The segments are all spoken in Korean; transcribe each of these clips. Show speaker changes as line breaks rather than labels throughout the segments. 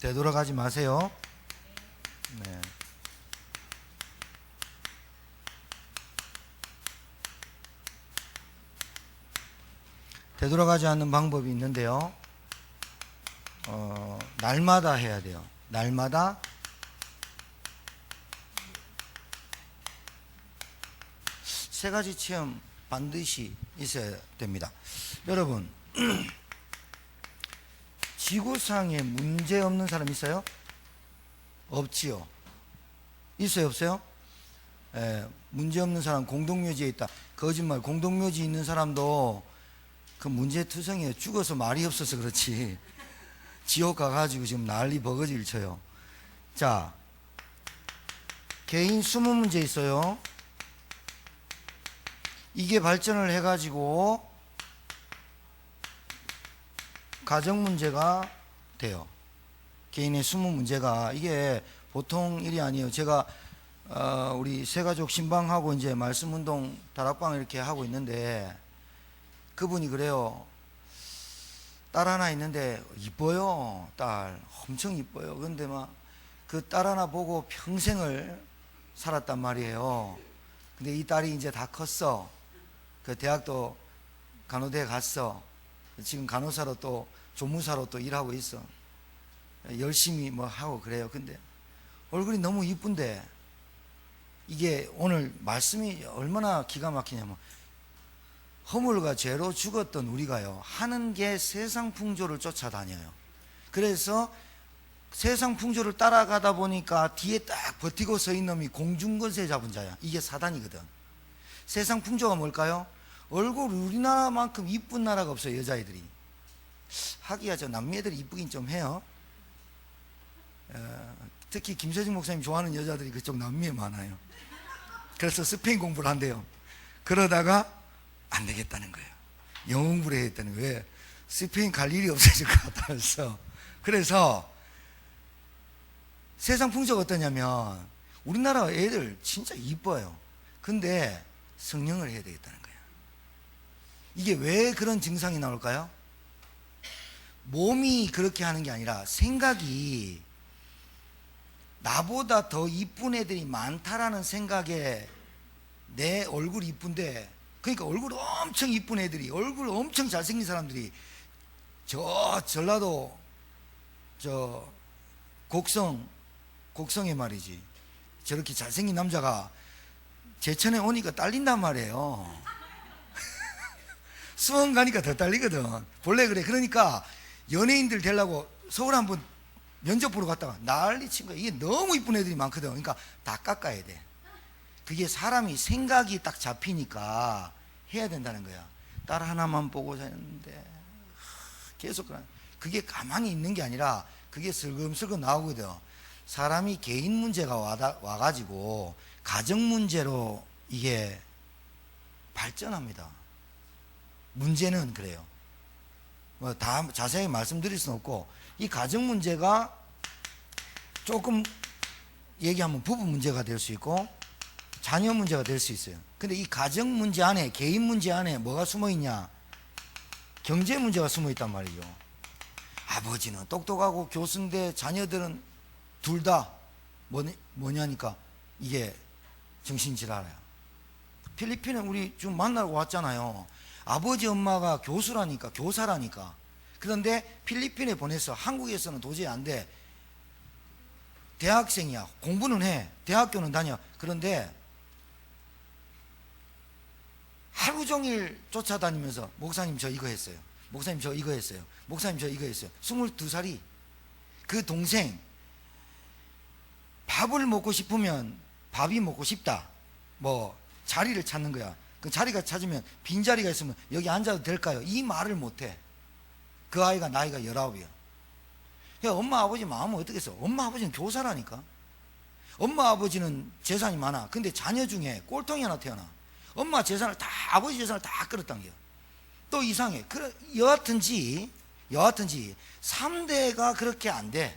되돌아가지 마세요. 네. 되돌아가지 않는 방법이 있는데요. 날마다 해야 돼요. 날마다 세 가지 체험 반드시 있어야 됩니다. 여러분, 지구상에 문제 없는 사람 있어요? 없지요. 있어요, 없어요? 문제 없는 사람 공동묘지에 있다. 거짓말. 공동묘지 있는 사람도 그 문제투성이에요. 죽어서 말이 없어서 그렇지. 지옥 가가지고 지금 난리 버거지를 쳐요. 자, 개인 20문제 있어요. 이게 발전을 해가지고 가정 문제가 돼요. 개인의 20문제가 이게 보통 일이 아니에요. 제가 우리 새가족 신방하고 이제 말씀운동 다락방 이렇게 하고 있는데 그분이 그래요. 딸 하나 있는데 이뻐요. 딸 엄청 이뻐요. 그런데 막 그 딸 하나 보고 평생을 살았단 말이에요. 근데 이 딸이 이제 다 컸어. 그 대학도 간호대에 갔어. 지금 간호사로 또 조무사로 또 일하고 있어. 열심히 뭐 하고 그래요. 근데 얼굴이 너무 이쁜데 이게 오늘 말씀이 얼마나 기가 막히냐면 허물과 죄로 죽었던 우리가요, 하는 게 세상 풍조를 쫓아다녀요. 그래서 세상 풍조를 따라가다 보니까 뒤에 딱 버티고 서 있는 놈이 공중권세 잡은 자야. 이게 사단이거든. 세상 풍조가 뭘까요? 얼굴 우리나라만큼 이쁜 나라가 없어요. 여자애들이. 하기야 저 남미 애들이 이쁘긴 좀 해요. 특히 김세중 목사님 좋아하는 여자들이 그쪽 남미에 많아요. 그래서 스페인 공부를 한대요. 그러다가 안 되겠다는 거예요. 영어 공부를 해야 했다는 거예요. 왜? 스페인 갈 일이 없어질 것 같아서. 그래서 세상 풍조가 어떠냐면 우리나라 애들 진짜 이뻐요. 근데 성령을 해야 되겠다는 거예요. 이게 왜 그런 증상이 나올까요? 몸이 그렇게 하는 게 아니라 생각이 나보다 더 이쁜 애들이 많다라는 생각에 내 얼굴이 이쁜데, 그러니까 얼굴 엄청 이쁜 애들이, 얼굴 엄청 잘생긴 사람들이 저 전라도 저 곡성에 말이지, 저렇게 잘생긴 남자가 제천에 오니까 딸린단 말이에요. 수원 가니까 더 딸리거든. 본래 그래. 그러니까 연예인들 되려고 서울 한번 면접 보러 갔다가 난리 친 거야. 이게 너무 이쁜 애들이 많거든. 그러니까 다 깎아야 돼. 그게 사람이 생각이 딱 잡히니까 해야 된다는 거야. 딸 하나만 보고 사는데 계속 그게 가만히 있는 게 아니라 그게 슬금슬금 나오거든. 사람이 개인 문제가 와가지고 가정 문제로 이게 발전합니다. 문제는 그래요. 뭐 다 자세히 말씀드릴 수는 없고, 이 가정 문제가 조금 얘기하면 부부 문제가 될 수 있고 자녀 문제가 될 수 있어요. 근데 이 가정 문제 안에, 개인 문제 안에 뭐가 숨어 있냐? 경제 문제가 숨어 있단 말이죠. 아버지는 똑똑하고 교수인데 자녀들은 둘 다 뭐냐니까 이게 정신질환이야. 필리핀에 우리 좀 만나러 왔잖아요. 아버지 엄마가 교수라니까, 교사라니까. 그런데 필리핀에 보내서 한국에서는 도저히 안 돼. 대학생이야. 공부는 해. 대학교는 다녀. 그런데 하루 종일 쫓아다니면서 목사님 저 이거 했어요. 목사님 저 이거 했어요. 목사님 저 이거 했어요. 22살이. 그 동생 밥을 먹고 싶으면 밥이 먹고 싶다. 뭐 자리를 찾는 거야. 그 자리가 찾으면 빈자리가 있으면 여기 앉아도 될까요? 이 말을 못해. 그 아이가 나이가 19이야. 그러니까 엄마 아버지 마음은 어떻겠어? 엄마 아버지는 교사라니까. 엄마 아버지는 재산이 많아. 근데 자녀 중에 꼴통이 하나 태어나. 엄마 재산을 다, 아버지 재산을 다 끌었단 게요. 또 이상해. 여하튼지 3대가 그렇게 안 돼.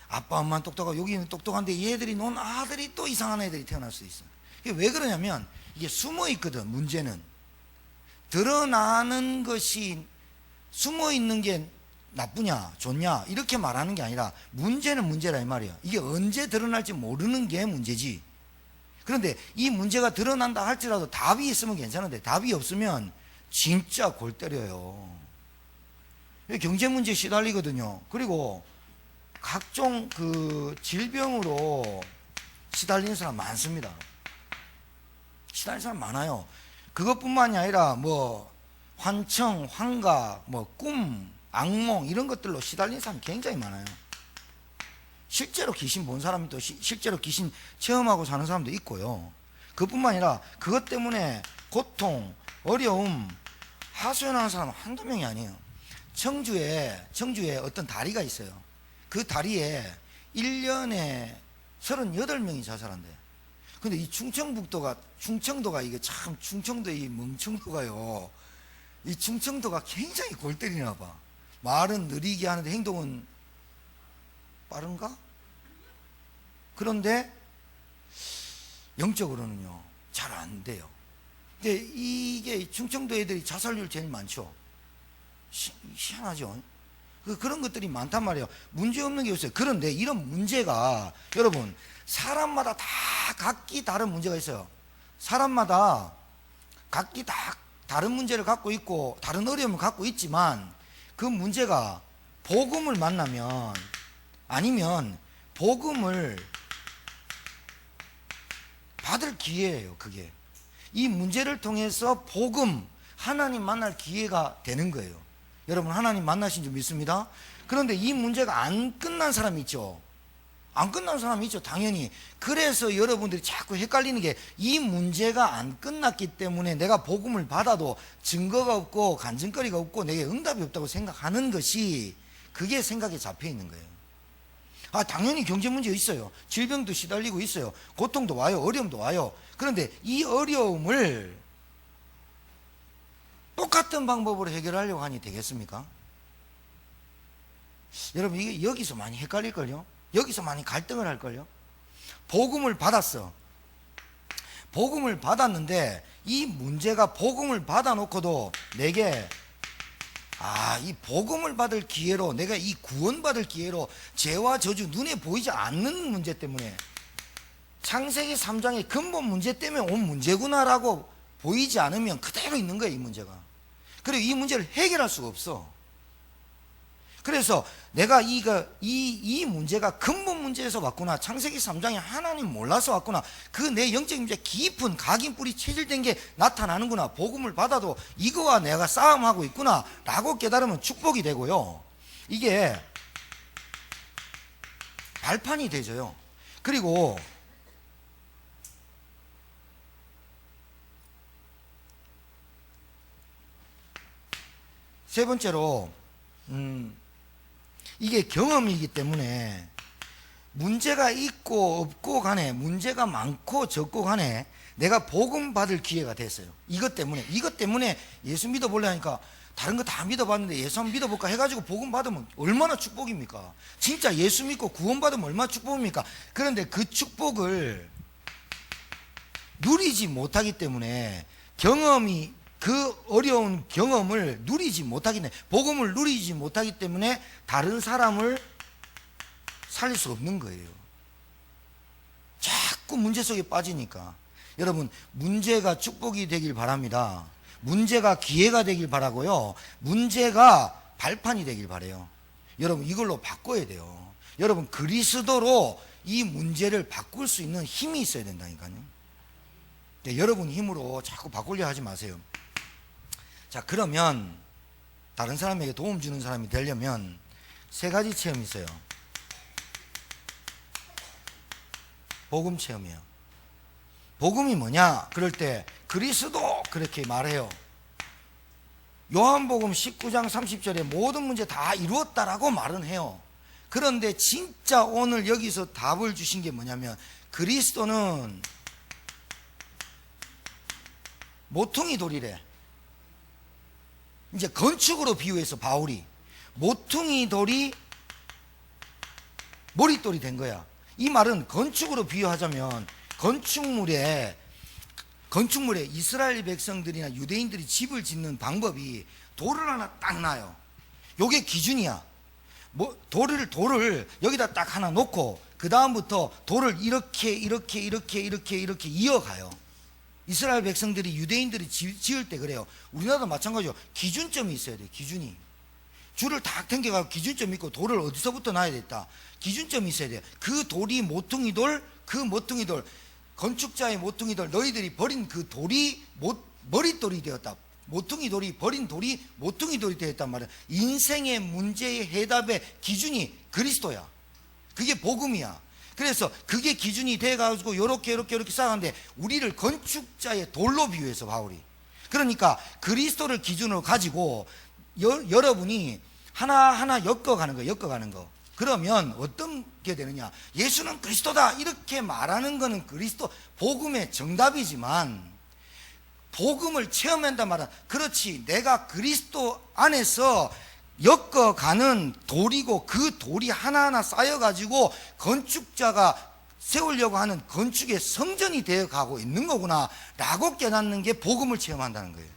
아빠 엄마는 똑똑하고 여기는 똑똑한데 얘들이 논 아들이 또 이상한 애들이 태어날 수 있어. 이게 왜 그러냐면 이게 숨어 있거든. 문제는 드러나는 것이 숨어 있는 게 나쁘냐 좋냐 이렇게 말하는 게 아니라 문제는 문제라 이 말이야. 이게 언제 드러날지 모르는 게 문제지. 그런데 이 문제가 드러난다 할지라도 답이 있으면 괜찮은데 답이 없으면 진짜 골 때려요. 경제 문제에 시달리거든요. 그리고 각종 그 질병으로 시달리는 사람 많습니다. 시달리는 사람 많아요. 그것뿐만이 아니라 뭐 환청, 환각, 뭐 꿈, 악몽 이런 것들로 시달리는 사람 굉장히 많아요. 실제로 귀신 본 사람이 또 실제로 귀신 체험하고 사는 사람도 있고요. 그것뿐만 아니라 그것 때문에 고통, 어려움 하소연하는 사람은 한두 명이 아니에요. 청주에 어떤 다리가 있어요. 그 다리에 1년에 38명이 자살한대요. 근데 이 충청도가 이게 참 충청도 이 멍청도가요. 이 충청도가 굉장히 골 때리나 봐. 말은 느리게 하는데 행동은 빠른가? 그런데 영적으로는요 잘 안 돼요. 근데 이게 충청도 애들이 자살률 제일 많죠. 희한하죠. 그런 것들이 많단 말이에요. 문제 없는 게 없어요. 그런데 이런 문제가 여러분 사람마다 다 각기 다른 문제가 있어요. 사람마다 각기 다 다른 문제를 갖고 있고 다른 어려움을 갖고 있지만 그 문제가 복음을 만나면 아니면 복음을 받을 기회예요. 그게 이 문제를 통해서 복음 하나님 만날 기회가 되는 거예요. 여러분 하나님 만나신 줄 믿습니다. 그런데 이 문제가 안 끝난 사람이 있죠. 안 끝난 사람이 있죠. 당연히. 그래서 여러분들이 자꾸 헷갈리는 게 이 문제가 안 끝났기 때문에 내가 복음을 받아도 증거가 없고 간증거리가 없고 내게 응답이 없다고 생각하는 것이 그게 생각에 잡혀 있는 거예요. 당연히 경제 문제 있어요. 질병도 시달리고 있어요. 고통도 와요. 어려움도 와요. 그런데 이 어려움을 똑같은 방법으로 해결하려고 하니 되겠습니까? 여러분 이게 여기서 많이 헷갈릴걸요? 여기서 많이 갈등을 할걸요? 복음을 받았어. 복음을 받았는데 이 문제가 복음을 받아놓고도 내게 이 복음을 받을 기회로 내가 이 구원받을 기회로 죄와 저주 눈에 보이지 않는 문제 때문에 창세기 3장의 근본 문제 때문에 온 문제구나라고 보이지 않으면 그대로 있는 거예요. 이 문제가. 그리고 이 문제를 해결할 수가 없어. 그래서 내가 이 문제가 근본 문제에서 왔구나. 창세기 3장에 하나님 몰라서 왔구나. 그 내 영적 문제 깊은 각인뿌리 체질된 게 나타나는구나. 복음을 받아도 이거와 내가 싸움하고 있구나 라고 깨달으면 축복이 되고요. 이게 발판이 되져요. 그리고 세 번째로 이게 경험이기 때문에 문제가 있고 없고 간에 문제가 많고 적고 간에 내가 복음 받을 기회가 됐어요. 이것 때문에 예수 믿어볼래 하니까 다른 거 다 믿어봤는데 예수 한번 믿어볼까 해가지고 복음 받으면 얼마나 축복입니까? 진짜 예수 믿고 구원 받으면 얼마나 축복입니까? 그런데 그 축복을 누리지 못하기 때문에 그 어려운 경험을 누리지 못하기 때문에 복음을 누리지 못하기 때문에 다른 사람을 살릴 수 없는 거예요. 자꾸 문제 속에 빠지니까. 여러분 문제가 축복이 되길 바랍니다. 문제가 기회가 되길 바라고요. 문제가 발판이 되길 바라요. 여러분 이걸로 바꿔야 돼요. 여러분 그리스도로 이 문제를 바꿀 수 있는 힘이 있어야 된다니까요. 여러분 힘으로 자꾸 바꾸려 하지 마세요. 자, 그러면 다른 사람에게 도움 주는 사람이 되려면 세 가지 체험이 있어요. 복음 체험이에요. 복음이 뭐냐? 그럴 때 그리스도 그렇게 말해요. 요한복음 19장 30절에 모든 문제 다 이루었다라고 말은 해요. 그런데 진짜 오늘 여기서 답을 주신 게 뭐냐면 그리스도는 모퉁이 돌이래. 이제 건축으로 비유해서 바울이 모퉁이 돌이 머릿돌이 된 거야. 이 말은 건축으로 비유하자면 건축물에 이스라엘 백성들이나 유대인들이 집을 짓는 방법이 돌을 하나 딱 놔요. 요게 기준이야. 뭐 돌을 여기다 딱 하나 놓고 그 다음부터 돌을 이렇게 이어가요. 이스라엘 백성들이, 유대인들이 지을 때 그래요. 우리나라도 마찬가지요. 기준점이 있어야 돼. 기준이. 줄을 딱 당겨가지고 기준점이 있고 돌을 어디서부터 놔야 되겠다. 기준점이 있어야 돼. 그 돌이 모퉁이돌, 그 모퉁이돌, 건축자의 모퉁이돌, 너희들이 버린 그 돌이 머릿돌이 되었다. 모퉁이돌이 버린 돌이 모퉁이돌이 되었단 말이야. 인생의 문제의 해답의 기준이 그리스도야. 그게 복음이야. 그래서 그게 기준이 돼가지고 이렇게 쌓아가는데, 우리를 건축자의 돌로 비유해서 바울이. 그러니까 그리스도를 기준으로 가지고 여러분이 하나하나 엮어가는 거. 그러면 어떤 게 되느냐? 예수는 그리스도다 이렇게 말하는 거는 그리스도 복음의 정답이지만, 복음을 체험한단 말은, 그렇지, 내가 그리스도 안에서 엮어가는 돌이고, 그 돌이 하나하나 쌓여가지고 건축자가 세우려고 하는 건축의 성전이 되어가고 있는 거구나 라고 깨닫는 게 복음을 체험한다는 거예요.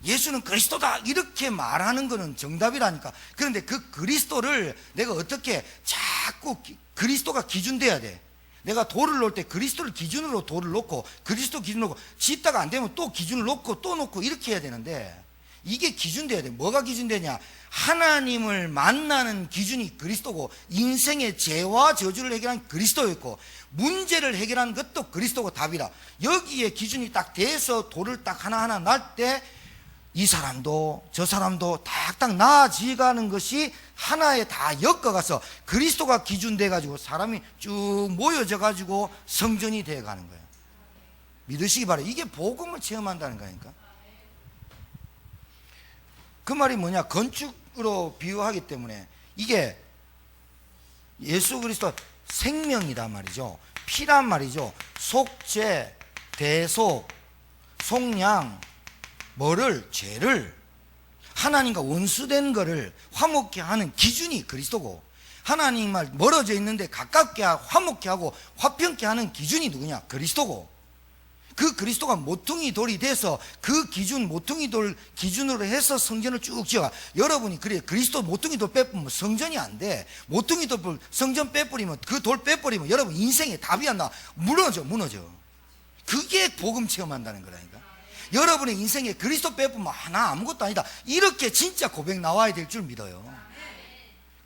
예수는 그리스도다 이렇게 말하는 거는 정답이라니까. 그런데 그 그리스도를 내가 어떻게 자꾸, 그리스도가 기준돼야 돼. 내가 돌을 놓을 때 그리스도를 기준으로 돌을 놓고, 그리스도 기준으로 놓고, 짓다가 안 되면 또 기준을 놓고 또 놓고 이렇게 해야 되는데, 이게 기준돼야 돼. 뭐가 기준되냐? 하나님을 만나는 기준이 그리스도고, 인생의 죄와 저주를 해결한 그리스도였고, 문제를 해결한 것도 그리스도고 답이라. 여기에 기준이 딱 돼서 돌을 딱 하나하나 날 때 이 사람도 저 사람도 딱딱 나아지가는 것이 하나에 다 엮어가서 그리스도가 기준돼 가지고 사람이 쭉 모여져 가지고 성전이 되어 가는 거예요. 믿으시기 바라요. 이게 복음을 체험한다는 거니까. 그 말이 뭐냐? 건축으로 비유하기 때문에 이게 예수 그리스도 생명이다 말이죠. 피란 말이죠. 속죄, 대속, 속량, 뭐를? 죄를, 하나님과 원수된 거를 화목케 하는 기준이 그리스도고, 하나님과 멀어져 있는데 가깝게 화목케 하고 화평케 하는 기준이 누구냐? 그리스도고, 그 그리스도가 모퉁이 돌이 돼서 그 기준, 모퉁이 돌 기준으로 해서 성전을 쭉 지어가. 여러분이 그래, 그리스도 모퉁이 돌 빼버리면 성전이 안 돼. 모퉁이 돌 성전 빼버리면, 그 돌 빼버리면 여러분 인생에 답이 안 나. 무너져. 그게 복음 체험한다는 거라니까. 여러분의 인생에 그리스도 빼보면 나 아무것도 아니다, 이렇게 진짜 고백 나와야 될 줄 믿어요.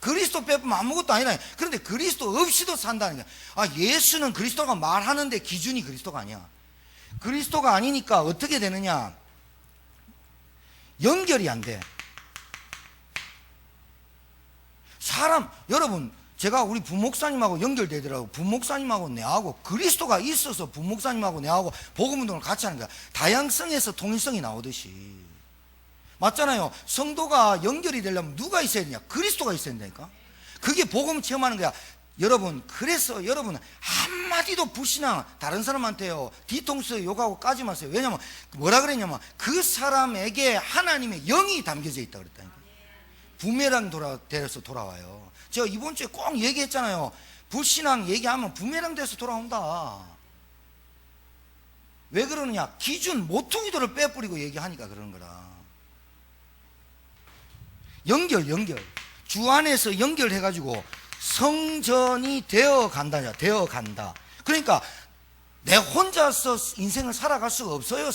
그리스도 빼보면 아무것도 아니다. 그런데 그리스도 없이도 산다는 거야. 예수는 그리스도가 말하는데 기준이 그리스도가 아니야. 그리스도가 아니니까 어떻게 되느냐? 연결이 안 돼. 여러분, 제가 우리 부목사님하고 연결되더라고. 부목사님하고 내하고 그리스도가 있어서 부목사님하고 내하고 복음운동을 같이 하는 거야. 다양성에서 통일성이 나오듯이. 맞잖아요. 성도가 연결이 되려면 누가 있어야 되냐? 그리스도가 있어야 된다니까. 그게 복음 체험하는 거야. 여러분, 그래서 여러분은 한마디도 불신앙 다른 사람한테요 뒤통수에 욕하고 까지 마세요. 왜냐면 뭐라 그랬냐면, 그 사람에게 하나님의 영이 담겨져 있다 그랬다니까. 부메랑 돼서 돌아와요. 제가 이번 주에 꼭 얘기했잖아요. 불신앙 얘기하면 부메랑 돼서 돌아온다. 왜 그러느냐? 기준 모퉁이돌을 빼버리고 얘기하니까 그러는 거라. 연결 주 안에서 연결해가지고 성전이 되어 간다. 그러니까 내 혼자서 인생을 살아갈 수가 없어요.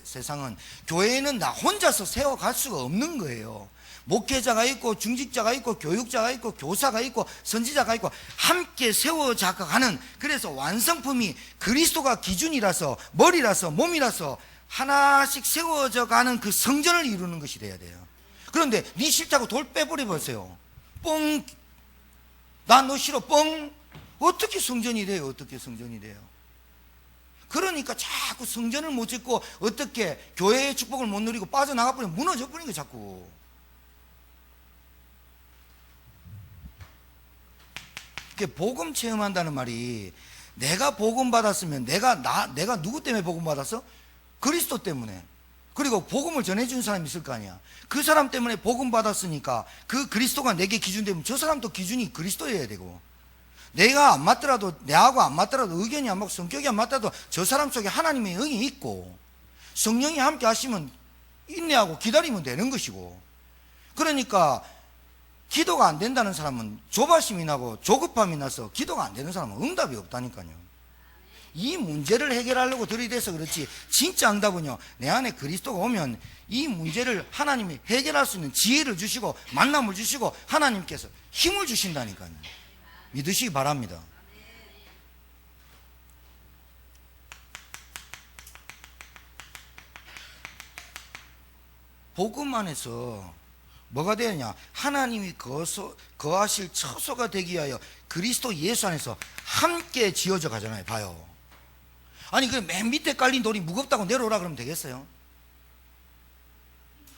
세상은. 교회는 나 혼자서 세워갈 수가 없는 거예요. 목회자가 있고 중직자가 있고 교육자가 있고 교사가 있고 선지자가 있고 함께 세워져 가는, 그래서 완성품이 그리스도가 기준이라서, 머리라서, 몸이라서 하나씩 세워져 가는 그 성전을 이루는 것이 돼야 돼요. 그런데 네 싫다고 돌 빼버려 보세요. 뻥. 나 너 싫어. 뻥. 어떻게 성전이 돼요? 그러니까 자꾸 성전을 못 짓고 어떻게 교회의 축복을 못 누리고 빠져나가 버리면 무너져 버리는 거예요. 자꾸. 복음 체험한다는 말이, 내가 복음 받았으면 내가 누구 때문에 복음 받았어? 그리스도 때문에. 그리고 복음을 전해준 사람이 있을 거 아니야. 그 사람 때문에 복음 받았으니까 그 그리스도가 내게 기준되면 저 사람도 기준이 그리스도여야 되고, 내가 안 맞더라도, 내하고 안 맞더라도, 의견이 안 맞고 성격이 안 맞더라도 저 사람 속에 하나님의 영이 있고 성령이 함께 하시면 인내하고 기다리면 되는 것이고, 그러니까 기도가 안 된다는 사람은 조바심이 나고 조급함이 나서 기도가 안 되는 사람은 응답이 없다니까요. 이 문제를 해결하려고 들이대서 그렇지, 진짜 응답은요, 내 안에 그리스도가 오면 이 문제를 하나님이 해결할 수 있는 지혜를 주시고 만남을 주시고 하나님께서 힘을 주신다니까요. 믿으시기 바랍니다. 복음 안에서 뭐가 되느냐, 하나님이 거하실 처소가 되기 위하여 그리스도 예수 안에서 함께 지어져 가잖아요. 봐요. 아니 그 맨 밑에 깔린 돌이 무겁다고 내려오라 그러면 되겠어요?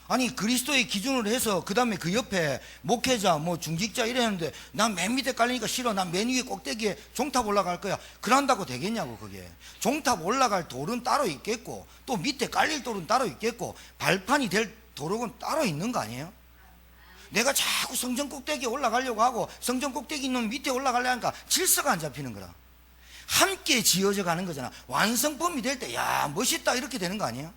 아니 그리스도의 기준으로 해서 그 다음에 그 옆에 목회자 뭐 중직자 이랬는데 난 맨 밑에 깔리니까 싫어, 난 맨 위에 꼭대기에 종탑 올라갈 거야, 그런다고 되겠냐고. 그게 종탑 올라갈 돌은 따로 있겠고 또 밑에 깔릴 돌은 따로 있겠고 발판이 될 도로는 따로 있는 거 아니에요? 내가 자꾸 성전 꼭대기에 올라가려고 하고 성전 꼭대기 있는 밑에 올라가려고 하니까 질서가 안 잡히는 거라. 함께 지어져 가는 거잖아. 완성품이 될 때 야 멋있다 이렇게 되는 거 아니에요?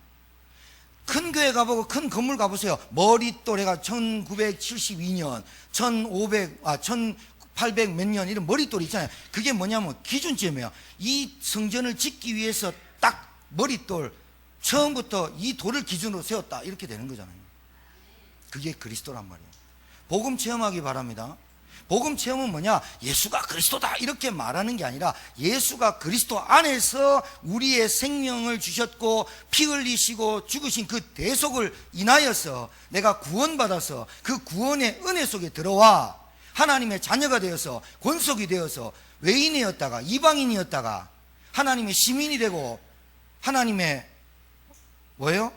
큰 교회 가보고 큰 건물 가보세요. 머릿돌에가 1972년 1800 몇 년 이런 머릿돌이 있잖아요. 그게 뭐냐면 기준점이에요. 이 성전을 짓기 위해서 딱 머릿돌 처음부터 이 돌을 기준으로 세웠다 이렇게 되는 거잖아요. 그게 그리스도란 말이에요. 복음 체험하기 바랍니다. 복음 체험은 뭐냐? 예수가 그리스도다 이렇게 말하는 게 아니라 예수가 그리스도 안에서 우리의 생명을 주셨고 피 흘리시고 죽으신 그 대속을 인하여서 내가 구원받아서 그 구원의 은혜 속에 들어와 하나님의 자녀가 되어서 권속이 되어서 외인이었다가 이방인이었다가 하나님의 시민이 되고 하나님의 뭐예요?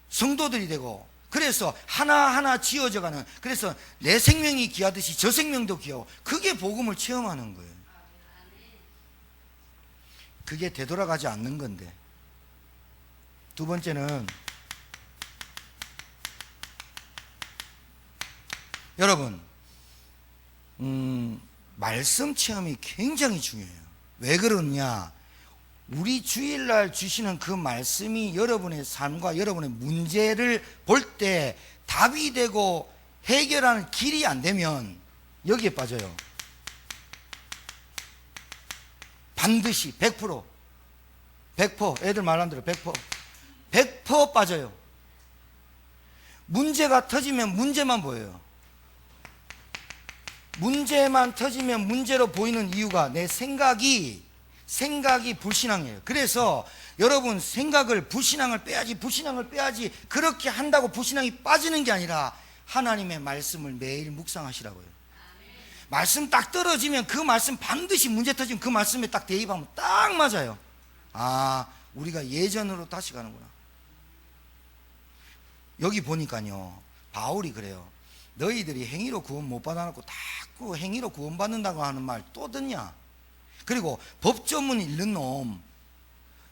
성도들이 되고, 그래서 하나하나 지어져가는, 그래서 내 생명이 귀하듯이 저 생명도 귀하고, 그게 복음을 체험하는 거예요. 그게 되돌아가지 않는 건데. 두 번째는 여러분 말씀 체험이 굉장히 중요해요. 왜 그러냐? 우리 주일날 주시는 그 말씀이 여러분의 삶과 여러분의 문제를 볼 때 답이 되고 해결하는 길이 안 되면 여기에 빠져요. 반드시 100% 애들 말한 대로 100% 빠져요. 문제가 터지면 문제만 보여요. 문제만 터지면 문제로 보이는 이유가 내 생각이 불신앙이에요. 그래서 여러분 불신앙을 빼야지 그렇게 한다고 불신앙이 빠지는 게 아니라 하나님의 말씀을 매일 묵상하시라고요. 말씀 딱 떨어지면 그 말씀 반드시 문제 터지면 그 말씀에 딱 대입하면 딱 맞아요. 아, 우리가 예전으로 다시 가는구나. 여기 보니까요, 바울이 그래요. 너희들이 행위로 구원 못 받아놓고 자꾸 행위로 구원받는다고 하는 말 또 듣냐? 그리고 법 전문 읽는 놈,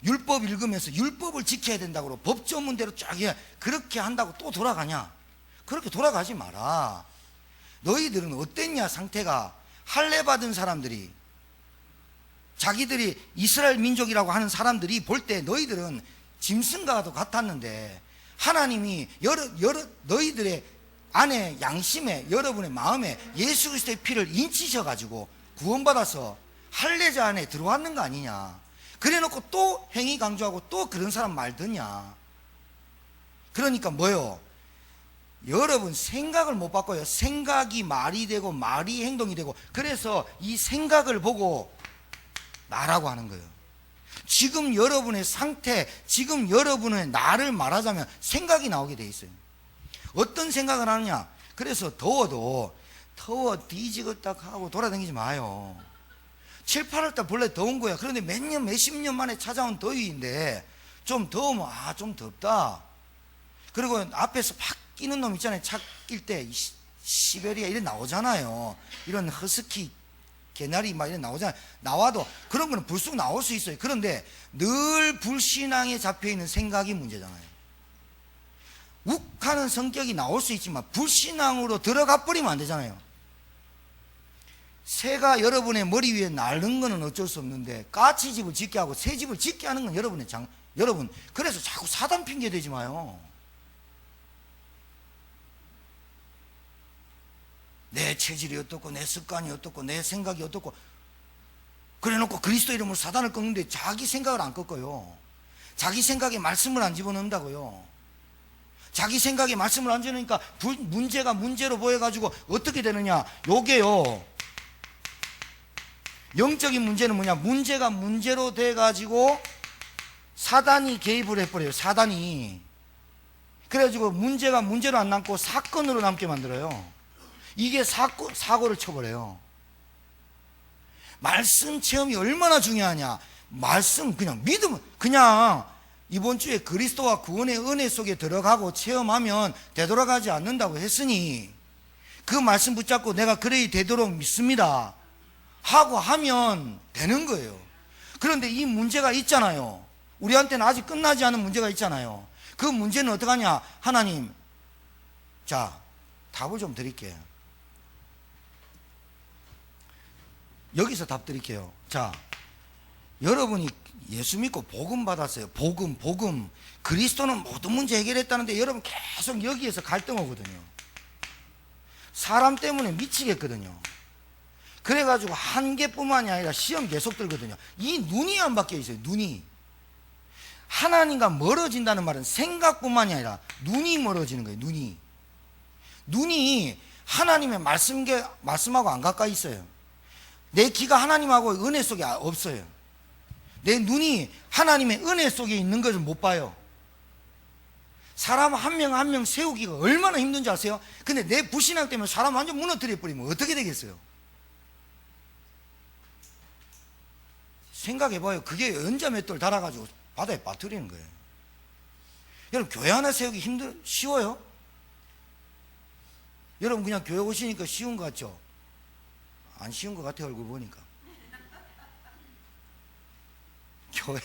율법 읽으면서 율법을 지켜야 된다고 법 전문대로 쫙 그렇게 한다고 또 돌아가냐? 그렇게 돌아가지 마라. 너희들은 어땠냐? 상태가 할례 받은 사람들이, 자기들이 이스라엘 민족이라고 하는 사람들이 볼 때 너희들은 짐승과도 같았는데 하나님이 너희들의 안에 양심에 여러분의 마음에 예수 그리스도의 피를 인치셔가지고 구원받아서 할례자 안에 들어왔는 거 아니냐? 그래놓고 또 행위 강조하고 또 그런 사람 말 듣냐? 그러니까 뭐요? 여러분 생각을 못 바꿔요. 생각이 말이 되고 말이 행동이 되고, 그래서 이 생각을 보고 나라고 하는 거예요. 지금 여러분의 상태, 지금 여러분의 나를 말하자면 생각이 나오게 돼 있어요. 어떤 생각을 하느냐? 그래서 더워 뒤지겠다 하고 돌아다니지 마요. 7, 8월달 본래 더운 거야. 그런데 몇십 년 만에 찾아온 더위인데 좀 더우면 좀 덥다. 그리고 앞에서 팍 끼는 놈 있잖아요. 차 낄 때 시베리아 이런 나오잖아요. 이런 허스키 개나리 막 이런 나오잖아요. 나와도 그런 거는 불쑥 나올 수 있어요. 그런데 늘 불신앙에 잡혀있는 생각이 문제잖아요. 욱하는 성격이 나올 수 있지만 불신앙으로 들어가 버리면 안 되잖아요. 새가 여러분의 머리 위에 날는 거는 어쩔 수 없는데 까치집을 짓게 하고 새집을 짓게 하는 건 여러분, 그래서 자꾸 사단 핑계 대지 마요. 내 체질이 어떻고 내 습관이 어떻고 내 생각이 어떻고 그래 놓고 그리스도 이름으로 사단을 꺾는데 자기 생각을 안 꺾어요. 자기 생각에 말씀을 안 집어넣는다고요. 자기 생각에 말씀을 안 집어넣으니까 문제가 문제로 보여가지고 어떻게 되느냐, 요게요, 영적인 문제는 뭐냐, 문제가 문제로 돼가지고 사단이 개입을 해버려요. 사단이. 그래가지고 문제가 문제로 안 남고 사건으로 남게 만들어요. 이게 사고를 쳐버려요. 말씀 체험이 얼마나 중요하냐. 말씀 그냥 믿음, 그냥 이번 주에 그리스도와 구원의 은혜 속에 들어가고 체험하면 되돌아가지 않는다고 했으니 그 말씀 붙잡고 내가 그래야 되도록 믿습니다 하고 하면 되는 거예요. 그런데 이 문제가 있잖아요. 우리한테는 아직 끝나지 않은 문제가 있잖아요. 그 문제는 어떡하냐. 하나님, 자, 답을 좀 드릴게요. 여기서 답 드릴게요. 자, 여러분이 예수 믿고 복음 받았어요. 복음. 그리스도는 모든 문제 해결했다는데 여러분 계속 여기에서 갈등 오거든요. 사람 때문에 미치겠거든요. 그래가지고 한계뿐만이 아니라 시험 계속 들거든요. 이 눈이 안 바뀌어 있어요. 눈이. 하나님과 멀어진다는 말은 생각뿐만이 아니라 눈이 멀어지는 거예요. 눈이 하나님의 말씀하고 안 가까이 있어요. 내 귀가 하나님하고 은혜 속에 없어요. 내 눈이 하나님의 은혜 속에 있는 것을 못 봐요. 사람 한 명 한 명 세우기가 얼마나 힘든지 아세요? 근데 내 불신앙 때문에 사람 완전 무너뜨려 버리면 어떻게 되겠어요? 생각해봐요. 그게 연자 맷돌 달아가지고 바다에 빠뜨리는 거예요. 여러분, 교회 하나 세우기 쉬워요? 여러분, 그냥 교회 오시니까 쉬운 것 같죠? 안 쉬운 것 같아요. 얼굴 보니까. 교회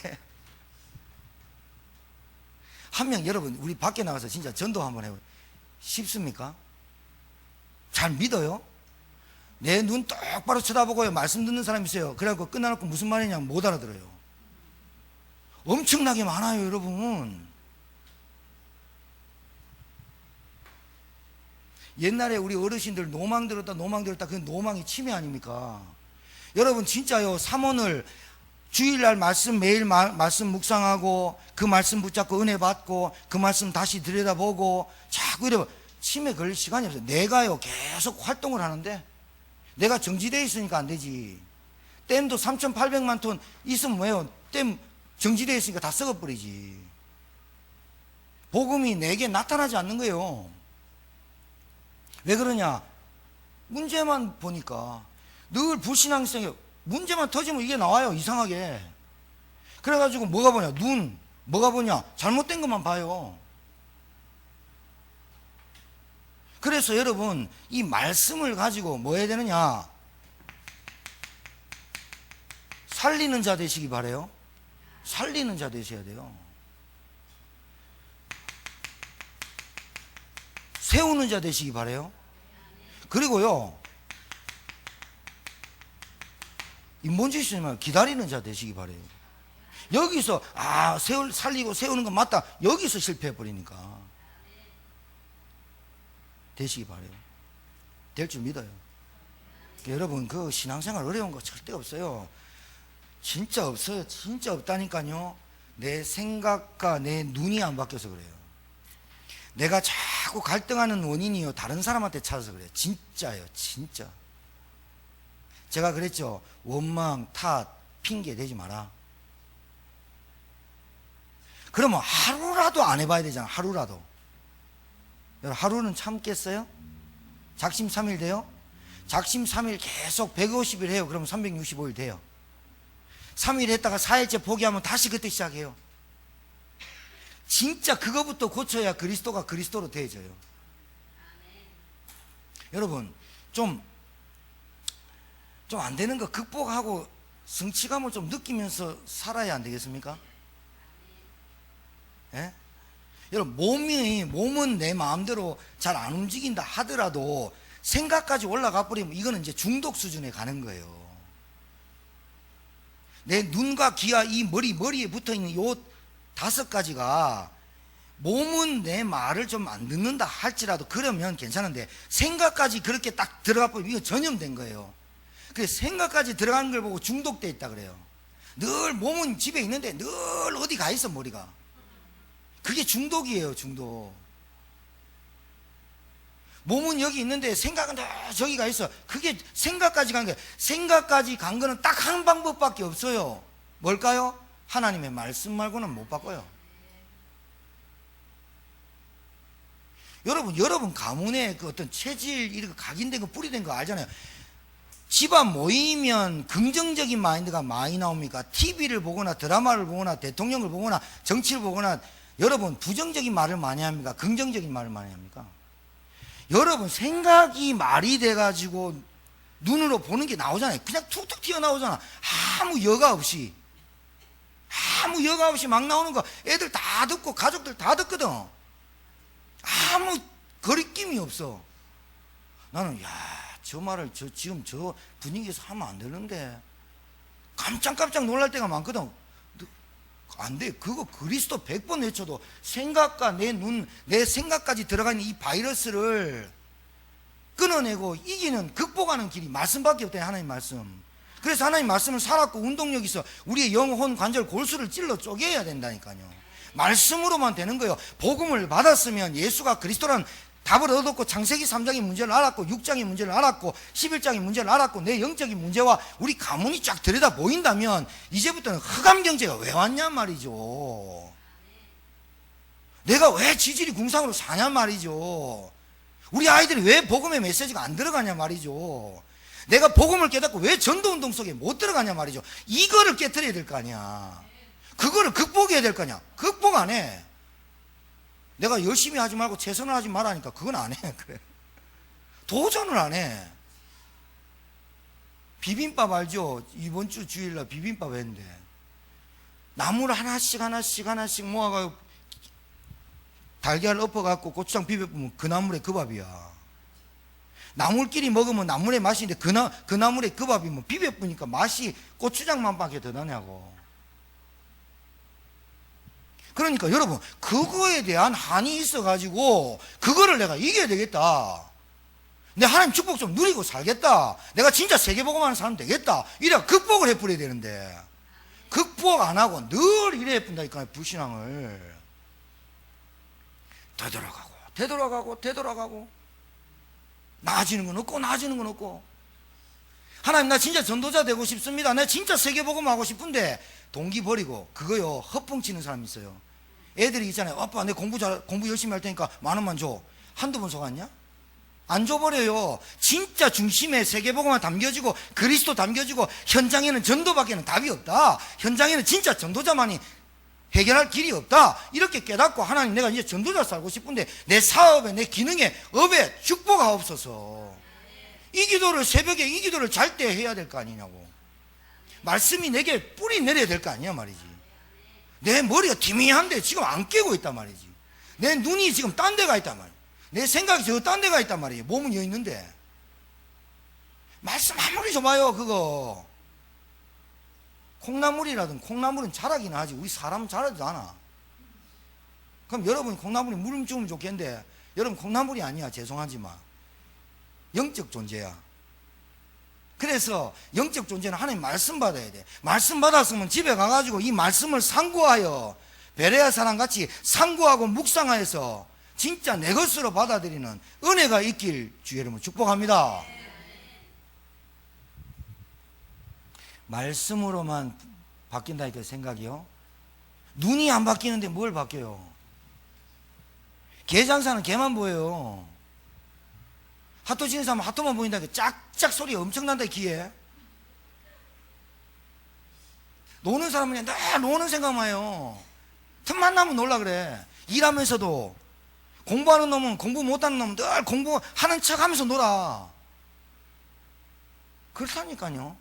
한 명, 여러분 우리 밖에 나가서 진짜 전도 한번 해봐요. 쉽습니까? 잘 믿어요? 내 눈 똑바로 쳐다보고요 말씀 듣는 사람 있어요. 그래갖고 끝나놓고 무슨 말이냐 못 알아들어요. 엄청나게 많아요. 여러분, 옛날에 우리 어르신들 노망 들었다 그 노망이 치매 아닙니까? 여러분 진짜요, 삼원을 주일날 말씀 매일 말씀 묵상하고 그 말씀 붙잡고 은혜 받고 그 말씀 다시 들여다보고 자꾸 이래 치매 걸릴 시간이 없어요. 내가요 계속 활동을 하는데 내가 정지되어 있으니까 안 되지. 댐도 3,800만 톤 있으면 뭐예요? 댐 정지되어 있으니까 다 썩어버리지. 복음이 내게 나타나지 않는 거예요. 왜 그러냐? 문제만 보니까 늘 불신앙성이, 문제만 터지면 이게 나와요. 이상하게. 그래가지고 뭐가 보냐? 뭐가 보냐? 잘못된 것만 봐요. 그래서 여러분, 이 말씀을 가지고 뭐 해야 되느냐? 살리는 자 되시기 바래요. 살리는 자 되셔야 돼요. 세우는 자 되시기 바래요. 그리고요, 인본주의 시스템을 기다리는 자 되시기 바래요. 여기서 살리고 세우는 건 맞다, 여기서 실패해 버리니까. 되시기 바래요. 될 줄 믿어요. 여러분, 그 신앙생활 어려운 거 절대 없어요. 진짜 없어요. 진짜 없다니까요. 내 생각과 내 눈이 안 바뀌어서 그래요. 내가 자꾸 갈등하는 원인이요, 다른 사람한테 찾아서 그래요. 진짜요, 진짜. 제가 그랬죠. 원망, 탓, 핑계 대지 마라. 그러면 하루라도 안 해봐야 되잖아. 하루라도. 여러분, 하루는 참겠어요? 작심 3일 돼요? 작심 3일 계속 150일 해요. 그러면 365일 돼요. 3일 했다가 4일째 포기하면 다시 그때 시작해요. 진짜 그거부터 고쳐야 그리스도가 그리스도로 되어져요. 여러분, 좀 안 되는 거 극복하고 성취감을 좀 느끼면서 살아야 안 되겠습니까? 예? 여러분, 몸은 내 마음대로 잘 안 움직인다 하더라도 생각까지 올라가 버리면 이거는 이제 중독 수준에 가는 거예요. 내 눈과 귀와 이 머리에 붙어 있는 요 5가지가 몸은 내 말을 좀 안 듣는다 할지라도 그러면 괜찮은데 생각까지 그렇게 딱 들어가 보면 이거 전염된 거예요. 그래서 생각까지 들어가는 걸 보고 중독돼 있다 그래요. 늘 몸은 집에 있는데 늘 어디 가 있어 머리가. 그게 중독이에요, 중독. 몸은 여기 있는데 생각은 다 저기 가 있어. 그게 생각까지 간 거예요. 생각까지 간 거는 딱 한 방법밖에 없어요. 뭘까요? 하나님의 말씀 말고는 못 바꿔요. 여러분 가문에 그 어떤 체질, 이렇게 각인된 거, 뿌리된 거 알잖아요. 집안 모이면 긍정적인 마인드가 많이 나옵니까? TV를 보거나 드라마를 보거나 대통령을 보거나 정치를 보거나 여러분 부정적인 말을 많이 합니까? 긍정적인 말을 많이 합니까? 여러분 생각이 말이 돼가지고 눈으로 보는 게 나오잖아요. 그냥 툭툭 튀어나오잖아. 아무 여과 없이 막 나오는 거 애들 다 듣고 가족들 다 듣거든. 아무 거리낌이 없어. 나는 저 말을 지금 저 분위기에서 하면 안 되는데 깜짝깜짝 놀랄 때가 많거든. 안 돼. 그거 그리스도 100번 외쳐도 생각과 내 눈, 내 생각까지 들어가는 이 바이러스를 끊어내고 이기는, 극복하는 길이 말씀밖에 없다. 하나님 말씀. 그래서 하나님 말씀을 살았고 운동력 있어 우리의 영혼, 관절, 골수를 찔러 쪼개야 된다니까요. 말씀으로만 되는 거예요. 복음을 받았으면 예수가 그리스도라는 답을 얻었고 창세기 3장의 문제를 알았고 6장의 문제를 알았고 11장의 문제를 알았고 내 영적인 문제와 우리 가문이 쫙 들여다 보인다면 이제부터는 흑암 경제가 왜 왔냐 말이죠. 내가 왜 지질이 궁상으로 사냐 말이죠. 우리 아이들이 왜 복음의 메시지가 안 들어가냐 말이죠. 내가 복음을 깨닫고 왜 전도운동 속에 못 들어가냐 말이죠. 이거를 깨트려야 될 거 아니야. 그거를 극복해야 될 거 아니야. 극복 안 해. 내가 열심히 하지 말고 최선을 하지 말라니까 그건 안 해. 그래. 도전을 안 해. 비빔밥 알죠? 이번 주 주일날 비빔밥 했는데 나물 하나씩 모아가지고 달걀 엎어갖고 고추장 비벼보면 그 나물의 그 밥이야. 나물끼리 먹으면 나물의 맛인데 그 나물의 그 밥이 뭐 비벼보니까 맛이 고추장만밖에 더 나냐고. 그러니까 여러분 그거에 대한 한이 있어가지고 그거를 내가 이겨야 되겠다. 내 하나님 축복 좀 누리고 살겠다. 내가 진짜 세계복음하는 사람 되겠다. 이래야 극복을 해버려야 되는데 극복 안 하고 늘 이래 해뿐다니까. 불신앙을 되돌아가고 나아지는 건 없고 하나님 나 진짜 전도자 되고 싶습니다. 나 진짜 세계복음 하고 싶은데 동기 버리고 그거요 헛뻥치는 사람이 있어요. 애들이 있잖아요. 아빠 내 공부 열심히 할 테니까 10,000원 줘. 한두 번 속았냐? 안 줘버려요. 진짜 중심에 세계복음만 담겨지고 그리스도 담겨지고 현장에는 전도밖에는 답이 없다. 현장에는 진짜 전도자만이 해결할 길이 없다. 이렇게 깨닫고 하나님 내가 이제 전도자 살고 싶은데 내 사업에 내 기능에 업에 축복하옵소서. 이 기도를 새벽에 이 기도를 잘 때 해야 될 거 아니냐고. 말씀이 내게 뿌리 내려야 될 거 아니야 말이지. 내 머리가 희미한데 지금 안 깨고 있단 말이지. 내 눈이 지금 딴 데가 있단 말이야. 내 생각이 저 딴 데가 있단 말이에요. 몸은 여기 있는데 말씀 아무리 줘봐요. 그거 콩나물이라든 콩나물은 자라긴 하지 우리 사람은 자라지도 않아. 그럼 여러분이 콩나물에 물 주면 좋겠는데 여러분 콩나물이 아니야. 죄송하지만 영적 존재야. 그래서 영적 존재는 하나님 말씀 받아야 돼. 말씀 받았으면 집에 가가지고 이 말씀을 상고하여 베레아 사람같이 상고하고 묵상하여서 진짜 내 것으로 받아들이는 은혜가 있길 주의 이름으로 축복합니다. 말씀으로만 바뀐다니까 생각이요. 눈이 안 바뀌는데 뭘 바뀌어요. 개 장사는 개만 보여요. 핫도 치는 사람은 핫도만 보인다니까. 짝짝 소리 엄청 난다 귀에. 노는 사람은 그냥 늘 노는 생각만 해요. 틈만 나면 놀라 그래. 일하면서도 공부하는 놈은 공부 못하는 놈은 늘 공부하는 척 하면서 놀아. 그렇다니까요.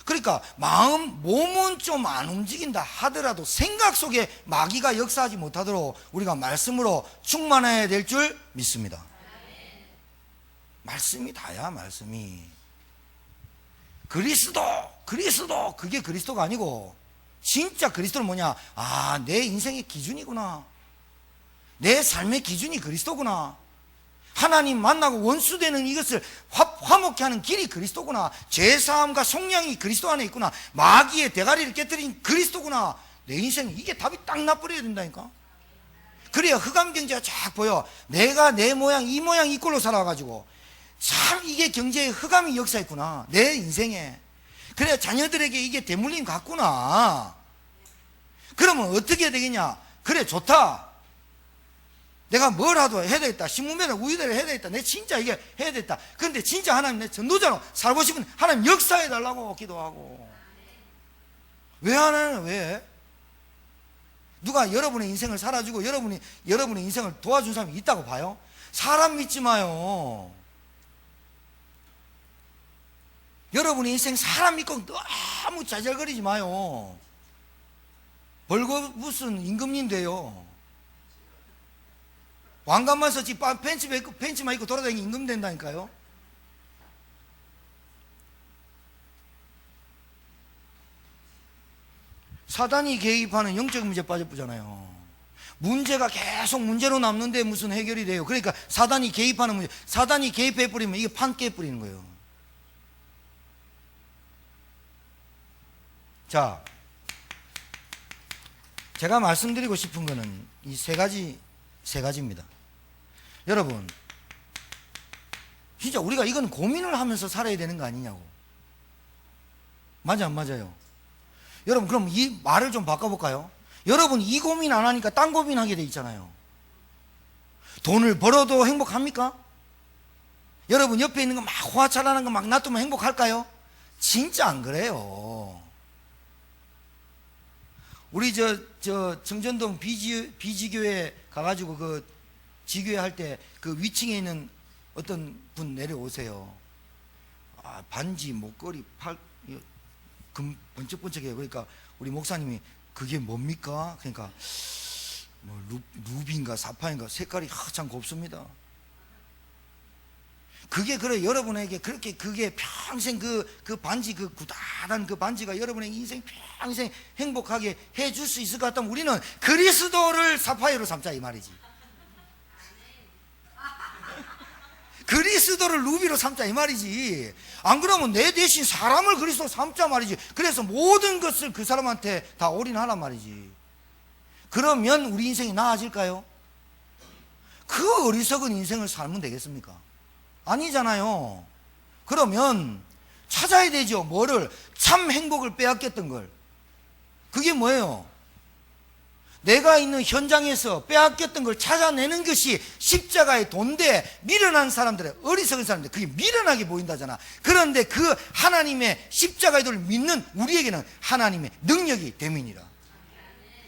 그러니까 몸은 좀 안 움직인다 하더라도 생각 속에 마귀가 역사하지 못하도록 우리가 말씀으로 충만해야 될 줄 믿습니다. 말씀이 다야. 말씀이 그리스도 그게 그리스도가 아니고 진짜 그리스도는 뭐냐. 내 인생의 기준이구나. 내 삶의 기준이 그리스도구나. 하나님 만나고 원수되는 이것을 화목케 하는 길이 그리스도구나. 죄사함과 속량이 그리스도 안에 있구나. 마귀의 대가리를 깨뜨린 그리스도구나. 내 인생에 이게 답이 딱 나버려야 된다니까. 그래야 흑암 경제가 쫙 보여. 내가 내 모양 이 모양 이 꼴로 살아가지고 참 이게 경제의 흑암이 역사했구나, 내 인생에. 그래야 자녀들에게 이게 대물림 같구나. 그러면 어떻게 해야 되겠냐. 그래 좋다, 내가 뭐라도 해야 되겠다, 신문매를 우유대를 해야 되겠다, 내 진짜 이게 해야 되겠다. 그런데 진짜 하나님 내 전도자로 살고 싶은 하나님 역사해달라고 기도하고. 왜 하나는 왜? 누가 여러분의 인생을 살아주고 여러분의 인생을 도와준 사람이 있다고 봐요? 사람 믿지 마요. 여러분의 인생 사람 믿고 너무 좌절거리지 마요. 벌거벗은 임금님 돼요. 왕관만 썼지 팬츠만 입고 돌아다니는 임금 된다니까요. 사단이 개입하는 영적 문제 빠져보잖아요. 문제가 계속 문제로 남는데 무슨 해결이 돼요? 그러니까 사단이 개입하는 문제, 사단이 개입해버리면 이게 판 깨버리는 거예요. 자, 제가 말씀드리고 싶은 거는 이 세 가지입니다. 여러분, 진짜 우리가 이건 고민을 하면서 살아야 되는 거 아니냐고. 맞아 안 맞아요? 여러분, 그럼 이 말을 좀 바꿔볼까요? 여러분, 이 고민 안 하니까 딴 고민하게 돼 있잖아요. 돈을 벌어도 행복합니까? 여러분, 옆에 있는 거 막 호화찬란한 거 막 놔두면 행복할까요? 진짜 안 그래요. 우리 정전동 비지교회 가가지고 그 지교회 할 때 그 위층에 있는 어떤 분 내려오세요. 아, 반지, 목걸이, 금 번쩍번쩍해요. 그러니까 우리 목사님이 그게 뭡니까? 그러니까 뭐 루비인가 사파인가 색깔이 참 곱습니다. 그게 그래, 여러분에게 그렇게 그게 평생 그 반지, 그 구단한 그 반지가 여러분의 인생 평생 행복하게 해줄 수 있을 것 같다면 우리는 그리스도를 사파이어로 삼자 이 말이지. 그리스도를 루비로 삼자 이 말이지. 안 그러면 내 대신 사람을 그리스도로 삼자 말이지. 그래서 모든 것을 그 사람한테 다 올인하란 말이지. 그러면 우리 인생이 나아질까요? 그 어리석은 인생을 살면 되겠습니까? 아니잖아요. 그러면 찾아야 되죠. 뭐를? 참 행복을 빼앗겼던 걸. 그게 뭐예요? 내가 있는 현장에서 빼앗겼던 걸 찾아내는 것이 십자가의 도인데, 미련한 사람들의, 어리석은 사람들, 그게 미련하게 보인다잖아. 그런데 그 하나님의 십자가의 도를 믿는 우리에게는 하나님의 능력이 됨이니라.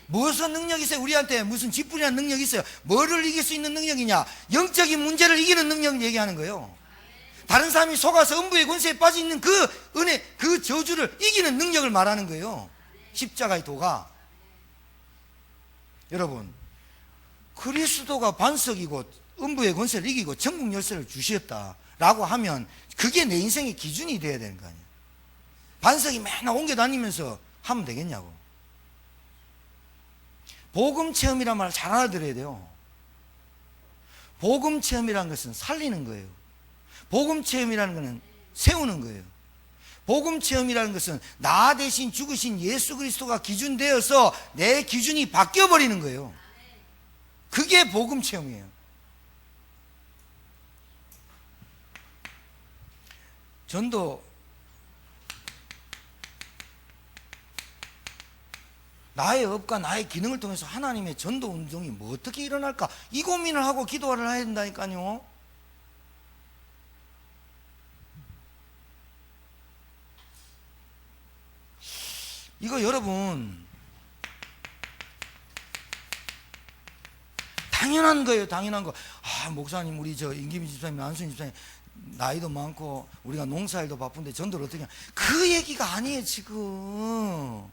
무슨 능력이 있어요? 우리한테 무슨 쥐뿔이라는 능력이 있어요? 뭐를 이길 수 있는 능력이냐? 영적인 문제를 이기는 능력을 얘기하는 거예요. 다른 사람이 속아서 음부의 권세에 빠져 있는 그 은혜, 그 저주를 이기는 능력을 말하는 거예요. 십자가의 도가. 여러분, 그리스도가 반석이고 음부의 권세를 이기고 천국 열쇠를 주셨다라고 하면 그게 내 인생의 기준이 돼야 되는 거 아니에요. 반석이 맨날 옮겨 다니면서 하면 되겠냐고. 복음 체험이란 말을 잘 알아들어야 돼요. 복음 체험이라는 것은 살리는 거예요. 복음 체험이라는 것은 세우는 거예요. 복음 체험이라는 것은 나 대신 죽으신 예수 그리스도가 기준 되어서 내 기준이 바뀌어 버리는 거예요. 그게 복음 체험이에요. 전도 나의 업과 나의 기능을 통해서 하나님의 전도 운동이 뭐 어떻게 일어날까, 이 고민을 하고 기도를 해야 된다니까요. 이거 여러분 당연한 거예요. 당연한 거. 아, 목사님, 우리 임기민 집사님, 안수인 집사님 나이도 많고 우리가 농사일도 바쁜데 전도를 어떻게 하냐. 그 얘기가 아니에요 지금.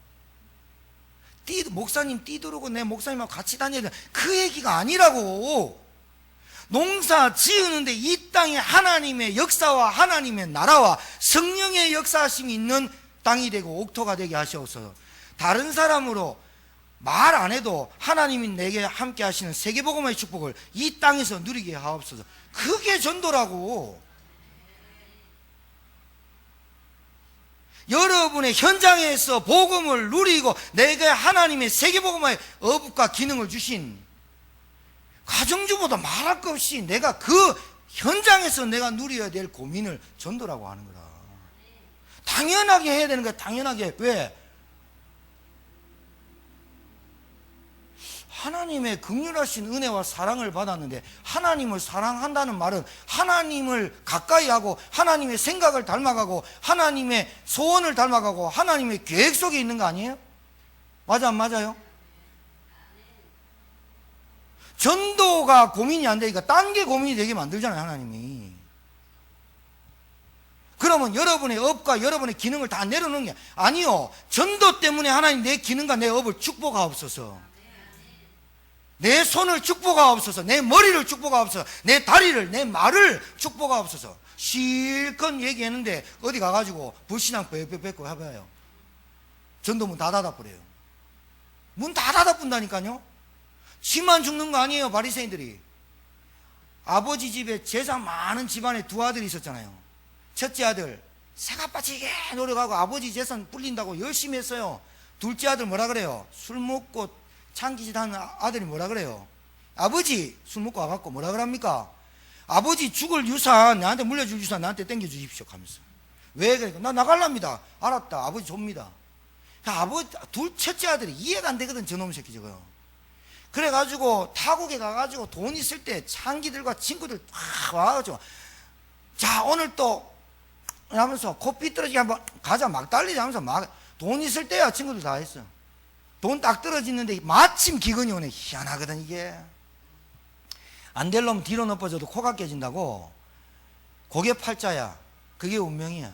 목사님 띠두르고 내 목사님하고 같이 다녀야 돼, 그 얘기가 아니라고. 농사 지으는데 이 땅에 하나님의 역사와 하나님의 나라와 성령의 역사하심이 있는 땅이 되고 옥토가 되게 하시옵소서. 다른 사람으로 말 안 해도 하나님이 내게 함께 하시는 세계복음의 축복을 이 땅에서 누리게 하옵소서. 그게 전도라고. 여러분의 현장에서 복음을 누리고 내게 하나님의 세계복음의 어법과 기능을 주신 가정주보다 말할 것 없이 내가 그 현장에서 내가 누려야 될 고민을 전도라고 하는 거라. 당연하게 해야 되는 거야. 당연하게. 왜? 하나님의 긍휼하신 은혜와 사랑을 받았는데, 하나님을 사랑한다는 말은 하나님을 가까이 하고 하나님의 생각을 닮아가고 하나님의 소원을 닮아가고 하나님의 계획 속에 있는 거 아니에요? 맞아 안 맞아요? 전도가 고민이 안 되니까 딴 게 고민이 되게 만들잖아요, 하나님이. 그러면 여러분의 업과 여러분의 기능을 다 내려놓는 게 아니요. 전도 때문에 하나님 내 기능과 내 업을 축복하옵소서. 내 손을 축복하옵소서. 내 머리를 축복하옵소서. 내 다리를, 내 말을 축복하옵소서. 실컷 얘기했는데 어디 가가지고 불신앙 빽빽빽 해봐요. 전도문 다 닫아버려요. 문 다 닫아본다니까요. 치만 죽는 거 아니에요, 바리새인들이. 아버지 집에 재산 많은 집안에 두 아들이 있었잖아요. 첫째 아들 새가 빠지게 노력하고 아버지 재산 불린다고 열심히 했어요. 둘째 아들 뭐라 그래요? 술 먹고 창기짓 하는 아들이 뭐라 그래요? 아버지 술 먹고 와갖고 뭐라 그럽니까? 아버지 죽을 유산, 나한테 물려줄 유산 나한테 땡겨주십시오 하면서. 왜 그러니까 나 나갈랍니다. 알았다. 아버지 줍니다. 아버지 첫째 아들이 이해가 안 되거든, 저놈 새끼 저거. 그래가지고 타국에 가가지고 돈 있을 때 창기들과 친구들 탁 와가지고 자 오늘 또 하면서 코피 떨어지게 한번 가자 막 달리자 하면서 막 돈 있을 때야 친구들 다 했어. 돈 딱 떨어지는데 마침 기근이 오네. 희한하거든 이게. 안 될 놈 뒤로 넘어져도 코가 깨진다고. 그게 팔자야. 그게 운명이야.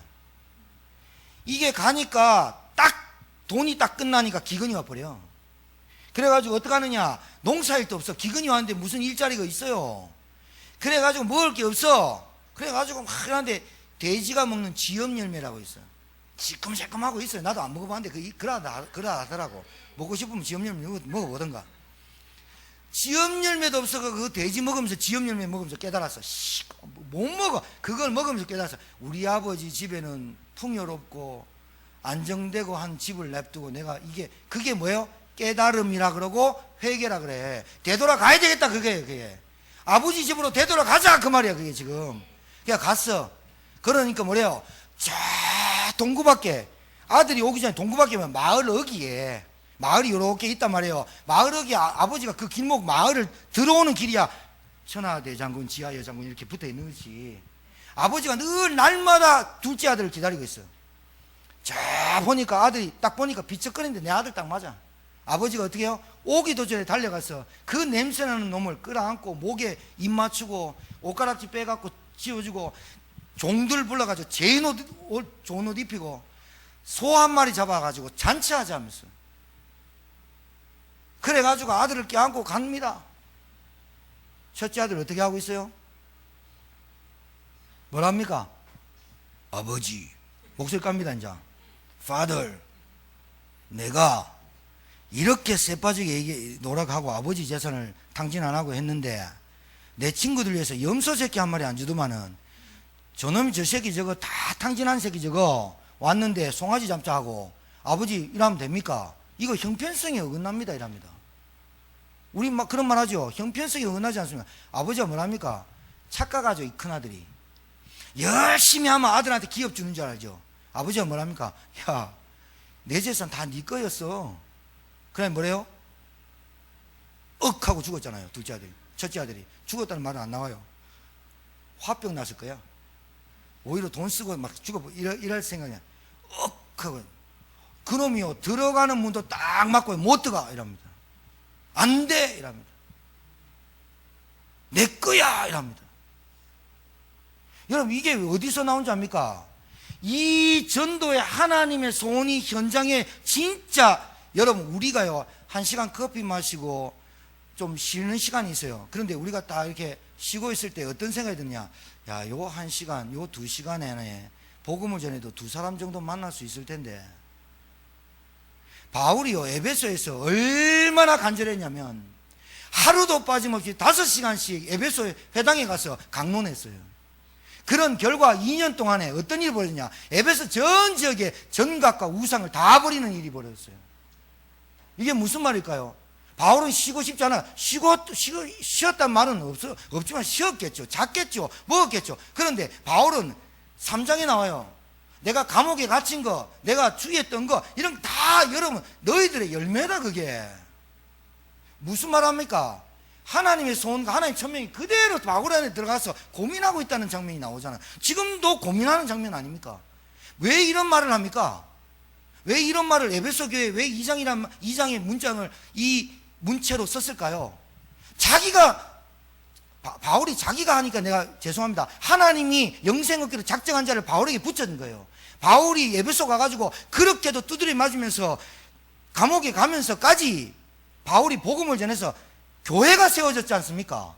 이게 가니까 딱 돈이 딱 끝나니까 기근이 와버려. 그래가지고 어떡하느냐, 농사일도 없어. 기근이 왔는데 무슨 일자리가 있어요. 그래가지고 먹을 게 없어. 그래가지고 막 하는데 돼지가 먹는 지엽열매라고 있어. 시큼시큼하고 있어요. 나도 안 먹어봤는데 그러하더라고. 먹고 싶으면 지엽열매 먹어보던가. 지엽열매도 없어. 그 돼지 먹으면서 지엽열매 먹으면서 깨달았어. 못 먹어. 그걸 먹으면서 깨달았어. 우리 아버지 집에는 풍요롭고 안정되고 한 집을 냅두고 내가 그게 뭐예요? 깨달음이라 그러고 회개라 그래. 되돌아가야 되겠다 그게. 아버지 집으로 되돌아가자 그 말이야 그게 지금. 그냥 갔어. 그러니까 뭐래요? 저 동구밖에 아들이 오기 전에 동구밖에면 마을 어귀에 마을이 이렇게 있단 말이에요. 마을 어귀 아버지가 그 길목 마을을 들어오는 길이야. 천하대장군 지하여장군 이렇게 붙어있는 거지. 아버지가 늘 날마다 둘째 아들을 기다리고 있어. 자 보니까 아들이 딱 보니까 비쩍거리는데 내 아들 딱 맞아. 아버지가 어떻게 해요? 오기도 전에 달려가서 그 냄새나는 놈을 끌어안고 목에 입 맞추고 옷가락지 빼갖고 지워주고 종들 불러가지고 좋은 옷 입히고 소 한 마리 잡아가지고 잔치하자면서. 그래가지고 아들을 껴안고 갑니다. 첫째 아들 어떻게 하고 있어요? 뭐랍니까? 아버지. 목소리 깝니다 이제. Father, 내가 이렇게 쎄빠지게 노력하고 아버지 재산을 탕진 안 하고 했는데 내 친구들 위해서 염소 새끼 한 마리 안 주더만은 저놈이 저 새끼 저거 다 탕진한 새끼 저거 왔는데 송아지 잡자 하고 아버지 이러면 됩니까? 이거 형편성에 어긋납니다 이랍니다. 우리 막 그런 말 하죠. 형편성에 어긋나지 않습니까? 아버지가 뭐랍니까? 착각하죠 이 큰아들이. 열심히 하면 아들한테 기업 주는 줄 알죠. 아버지가 뭐랍니까? 야 내 재산 다 네 거였어. 그래 뭐래요? 하고 죽었잖아요. 둘째 아들이. 첫째 아들이 죽었다는 말은 안 나와요. 화병 났을 거야. 오히려 돈 쓰고 막 죽어 이럴 생각이야. 하고 그놈이요 들어가는 문도 딱 막고 못 들어가 이랍니다. 안 돼 이랍니다. 내 거야 이랍니다. 여러분 이게 어디서 나온 줄 압니까? 이 전도의 하나님의 소원이 현장에 진짜 여러분 우리가요 1시간 커피 마시고 좀 쉬는 시간이 있어요. 그런데 우리가 딱 이렇게 쉬고 있을 때 어떤 생각이 드냐, 야 요 1시간 요 2시간에 복음을 전해도 2사람 정도 만날 수 있을 텐데 바울이요 에베소에서 얼마나 간절했냐면 하루도 빠짐없이 5시간씩 에베소 회당에 가서 강론했어요. 그런 결과 2년 동안에 어떤 일이 벌어졌냐, 에베소 전 지역에 전각과 우상을 다 버리는 일이 벌어졌어요. 이게 무슨 말일까요? 바울은 쉬고 싶지 않아. 쉬었단 말은 없지만 쉬었겠죠. 잤겠죠. 먹었겠죠. 그런데 바울은 3장에 나와요. 내가 감옥에 갇힌 거, 내가 주의했던 거, 이런 거 다 여러분 너희들의 열매다. 그게 무슨 말 합니까? 하나님의 소원과 하나님의 천명이 그대로 바울 안에 들어가서 고민하고 있다는 장면이 나오잖아요. 지금도 고민하는 장면 아닙니까? 왜 이런 말을 합니까? 왜 이런 말을 에베소 교회에 왜 2장의 문장을 이 문체로 썼을까요? 바울이 자기가 하니까 내가 죄송합니다. 하나님이 영생 얻기로 작정한 자를 바울에게 붙여준 거예요. 바울이 에베소 가가지고 그렇게도 두드려 맞으면서 감옥에 가면서까지 바울이 복음을 전해서 교회가 세워졌지 않습니까?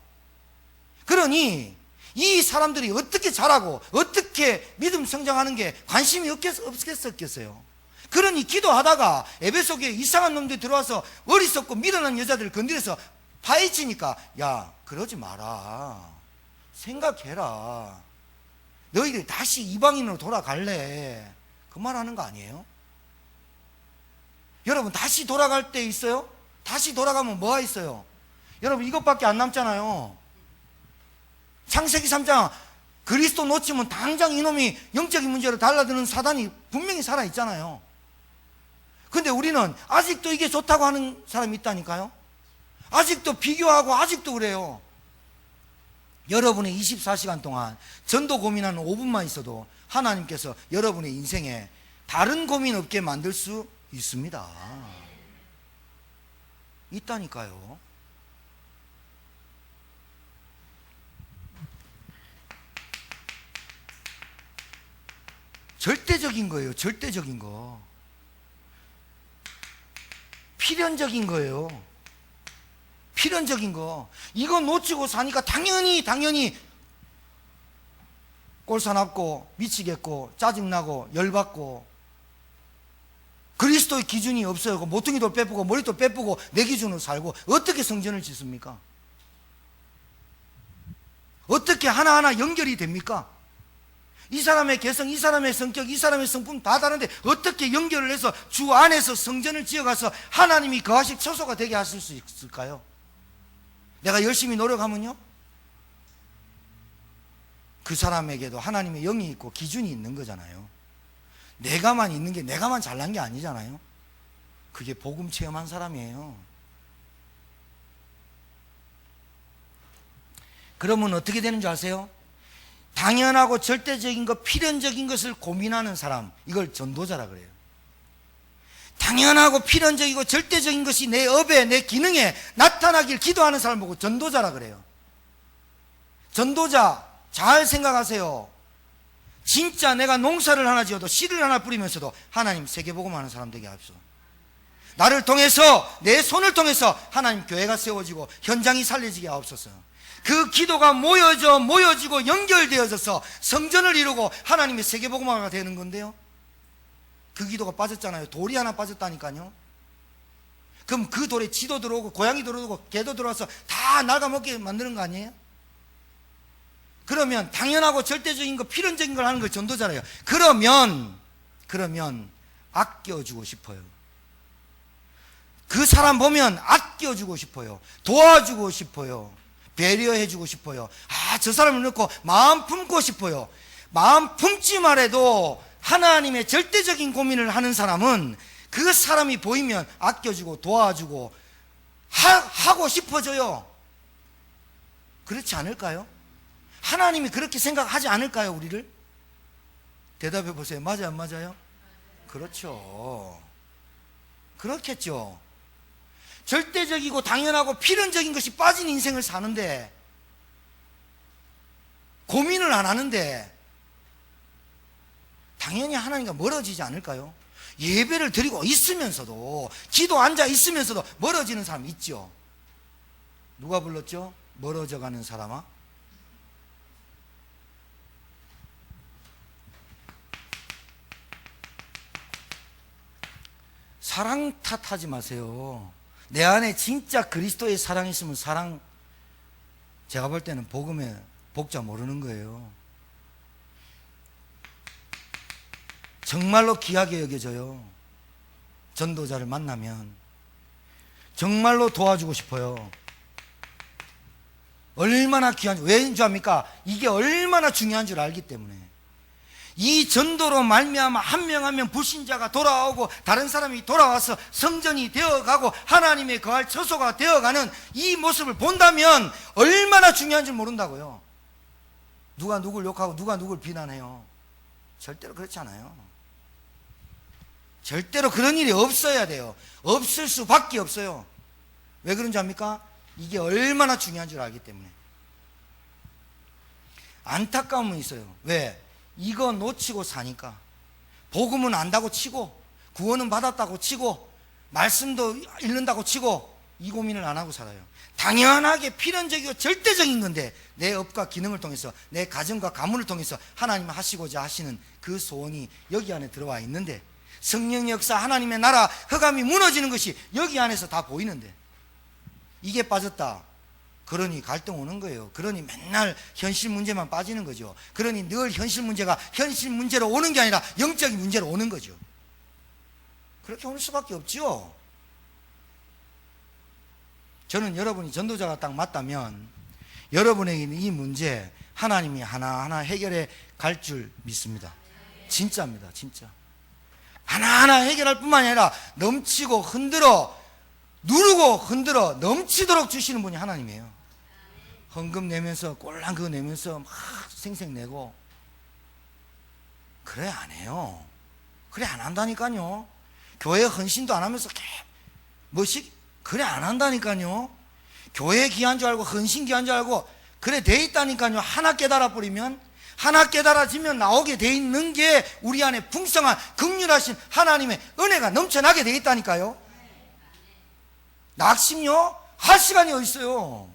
그러니 이 사람들이 어떻게 자라고 어떻게 믿음 성장하는 게 관심이 없겠어요. 그러니 기도하다가 에베소 교회에 이상한 놈들이 들어와서 어리석고 미련한 여자들을 건드려서 파헤치니까, 야 그러지 마라, 생각해라, 너희들이 다시 이방인으로 돌아갈래, 그 말하는 거 아니에요? 여러분 다시 돌아갈 때 있어요? 다시 돌아가면 뭐가 있어요? 여러분 이것밖에 안 남잖아요. 창세기 3장 그리스도 놓치면 당장 이놈이 영적인 문제로 달라드는 사단이 분명히 살아있잖아요. 근데 우리는 아직도 이게 좋다고 하는 사람이 있다니까요. 아직도 비교하고 아직도 그래요. 여러분의 24시간 동안 전도 고민하는 5분만 있어도 하나님께서 여러분의 인생에 다른 고민 없게 만들 수 있습니다. 있다니까요. 절대적인 거예요. 절대적인 거. 필연적인 거예요. 필연적인 거. 이거 놓치고 사니까 당연히 꼴사납고 미치겠고 짜증나고 열받고 그리스도의 기준이 없어요. 모퉁이도 빼쁘고 머리도 빼쁘고 내 기준으로 살고 어떻게 성전을 짓습니까? 어떻게 하나하나 연결이 됩니까? 이 사람의 개성, 이 사람의 성격, 이 사람의 성품 다 다른데 어떻게 연결을 해서 주 안에서 성전을 지어가서 하나님이 거하실 처소가 되게 하실 수 있을까요? 내가 열심히 노력하면요? 그 사람에게도 하나님의 영이 있고 기준이 있는 거잖아요. 내가만 있는 게 내가만 잘난 게 아니잖아요. 그게 복음 체험한 사람이에요. 그러면 어떻게 되는 줄 아세요? 당연하고 절대적인 것, 필연적인 것을 고민하는 사람, 이걸 전도자라 그래요. 당연하고 필연적이고 절대적인 것이 내 업에, 내 기능에 나타나길 기도하는 사람 보고 전도자라 그래요. 전도자 잘 생각하세요. 진짜 내가 농사를 하나 지어도 씨를 하나 뿌리면서도 하나님 세계복음하는 사람 되게 하옵소서. 나를 통해서, 내 손을 통해서 하나님 교회가 세워지고 현장이 살려지게 하옵소서. 그 기도가 모여지고 연결되어져서 성전을 이루고 하나님의 세계복음화가 되는 건데요. 그 기도가 빠졌잖아요. 돌이 하나 빠졌다니까요. 그럼 그 돌에 쥐도 들어오고 고양이 들어오고 개도 들어와서 다 갉아먹게 만드는 거 아니에요? 그러면 당연하고 절대적인 거, 필연적인 걸 하는 걸 전도자래요. 그러면 아껴주고 싶어요. 그 사람 보면 아껴주고 싶어요. 도와주고 싶어요. 배려해주고 싶어요. 저 사람을 넣고 마음 품고 싶어요. 마음 품지 말아도 하나님의 절대적인 고민을 하는 사람은 그 사람이 보이면 아껴주고 도와주고 하고 싶어져요. 그렇지 않을까요? 하나님이 그렇게 생각하지 않을까요, 우리를? 대답해 보세요. 맞아요, 안 맞아요? 그렇죠. 그렇겠죠. 절대적이고 당연하고 필연적인 것이 빠진 인생을 사는데, 고민을 안 하는데 당연히 하나님과 멀어지지 않을까요? 예배를 드리고 있으면서도, 기도 앉아 있으면서도 멀어지는 사람 있죠. 누가 불렀죠? 멀어져 가는 사람아. 사랑 탓하지 마세요. 내 안에 진짜 그리스도의 사랑이 있으면 제가 볼 때는 복음의 복자 모르는 거예요. 정말로 귀하게 여겨져요. 전도자를 만나면 정말로 도와주고 싶어요. 얼마나 귀한지. 왜인 줄 압니까? 이게 얼마나 중요한 줄 알기 때문에. 이 전도로 말미암아 한 명 한 명 불신자가 돌아오고 다른 사람이 돌아와서 성전이 되어가고 하나님의 거할 처소가 되어가는 이 모습을 본다면 얼마나 중요한지 모른다고요. 누가 누굴 욕하고 누가 누굴 비난해요. 절대로 그렇지 않아요. 절대로 그런 일이 없어야 돼요. 없을 수밖에 없어요. 왜 그런지 압니까? 이게 얼마나 중요한 줄 알기 때문에. 안타까움은 있어요. 왜? 이거 놓치고 사니까. 복음은 안다고 치고 구원은 받았다고 치고 말씀도 읽는다고 치고 이 고민을 안 하고 살아요. 당연하게 필연적이고 절대적인 건데 내 업과 기능을 통해서 내 가정과 가문을 통해서 하나님 하시고자 하시는 그 소원이 여기 안에 들어와 있는데 성령의 역사, 하나님의 나라, 흑암이 무너지는 것이 여기 안에서 다 보이는데 이게 빠졌다. 그러니 갈등 오는 거예요. 그러니 맨날 현실 문제만 빠지는 거죠. 그러니 늘 현실 문제가 현실 문제로 오는 게 아니라 영적인 문제로 오는 거죠. 그렇게 올 수밖에 없죠. 저는 여러분이 전도자가 딱 맞다면 여러분에게 있는 이 문제 하나님이 하나하나 해결해 갈 줄 믿습니다. 진짜입니다. 진짜. 하나하나 해결할 뿐만 아니라 넘치고 흔들어 누르고 흔들어 넘치도록 주시는 분이 하나님이에요. 헌금 내면서 꼴랑 그거 내면서 막 생생 내고 그래 안 해요. 그래 안 한다니까요. 교회 헌신도 안 하면서 그래 안 한다니까요. 교회 귀한 줄 알고 헌신 귀한 줄 알고 그래 돼 있다니까요. 하나 깨달아 버리면 하나 깨달아지면 나오게 돼 있는 게 우리 안에 풍성한 긍휼하신 하나님의 은혜가 넘쳐나게 돼 있다니까요. 낙심요? 할 시간이 어디 있어요.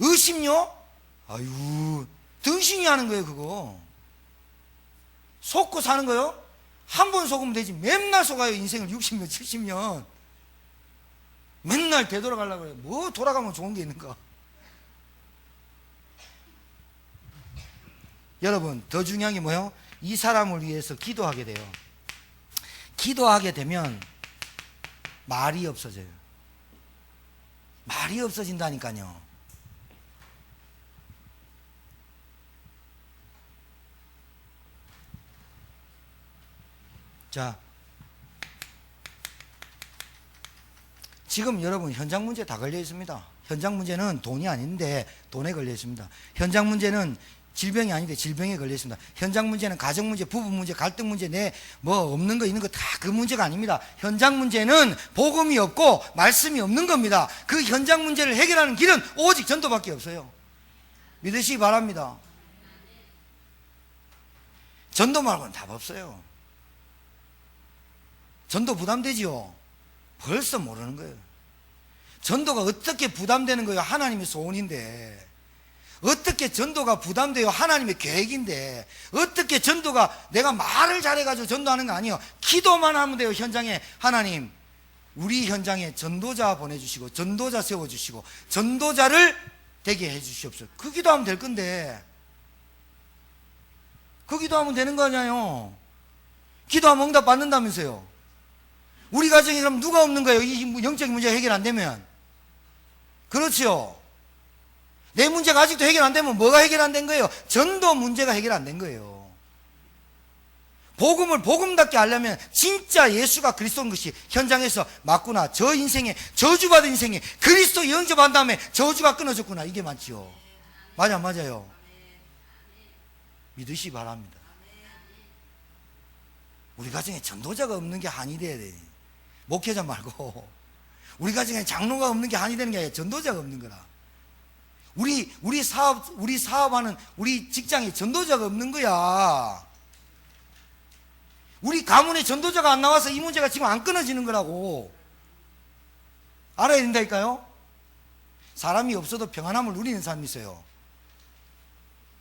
의심요? 아유, 등신이 하는 거예요. 그거 속고 사는 거요? 한 번 속으면 되지 맨날 속아요. 인생을 60년 70년 맨날 되돌아가려고 그래요. 뭐 돌아가면 좋은 게 있는가. 여러분 더 중요한 게 뭐예요? 이 사람을 위해서 기도하게 돼요. 기도하게 되면 말이 없어져요. 말이 없어진다니까요. 자, 지금 여러분 현장 문제 다 걸려 있습니다. 현장 문제는 돈이 아닌데 돈에 걸려 있습니다. 현장 문제는 질병이 아닌데 질병에 걸려 있습니다. 현장 문제는 가정 문제, 부부 문제, 갈등 문제, 없는 거 있는 거 다 그 문제가 아닙니다. 현장 문제는 복음이 없고 말씀이 없는 겁니다. 그 현장 문제를 해결하는 길은 오직 전도밖에 없어요. 믿으시기 바랍니다. 전도 말고는 답 없어요. 전도 부담되지요? 벌써 모르는 거예요. 전도가 어떻게 부담되는 거예요? 하나님의 소원인데. 어떻게 전도가 부담돼요? 하나님의 계획인데. 어떻게 전도가 내가 말을 잘해가지고 전도하는 거 아니에요. 기도만 하면 돼요. 현장에 하나님 우리 현장에 전도자 보내주시고 전도자 세워주시고 전도자를 되게 해주시옵소서. 그 기도하면 될 건데 그 기도하면 되는 거 아니에요. 기도하면 응답 받는다면서요. 우리 가정에 그럼 누가 없는 거예요? 이 영적인 문제가 해결 안 되면. 그렇죠. 내 문제가 아직도 해결 안 되면 뭐가 해결 안 된 거예요? 전도 문제가 해결 안 된 거예요. 복음을 복음답게 하려면 진짜 예수가 그리스도인 것이 현장에서 맞구나. 저 인생에 저주받은 인생에 그리스도 영접한 다음에 저주가 끊어졌구나. 이게 맞죠. 맞아요. 믿으시기 바랍니다. 우리 가정에 전도자가 없는 게 한이 돼야 돼. 목회자 말고 우리 가정에 장로가 없는 게 한이 되는 게 아니라 전도자가 없는 거라. 우리 사업하는 우리 직장에 전도자가 없는 거야. 우리 가문에 전도자가 안 나와서 이 문제가 지금 안 끊어지는 거라고. 알아야 된다니까요. 사람이 없어도 평안함을 누리는 사람이 있어요.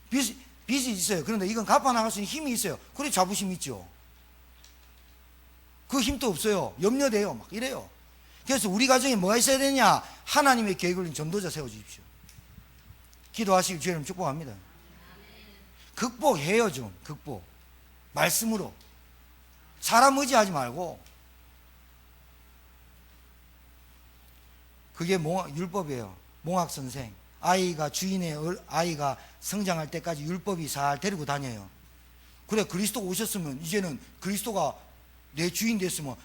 빚이 있어요. 그런데 이건 갚아 나갈 수 있는 힘이 있어요. 그래 자부심 있죠. 그 힘도 없어요. 염려돼요. 막 이래요. 그래서 우리 가정에 뭐가 있어야 되냐? 하나님의 계획을 위한 전도자 세워주십시오. 기도하시길 주님 축복합니다. 극복해요. 좀 극복. 말씀으로. 사람 의지하지 말고. 그게 율법이에요. 몽학선생. 아이가 성장할 때까지 율법이 잘 데리고 다녀요. 그래, 그리스도가 오셨으면 이제는 그리스도가 내 주인 됐으면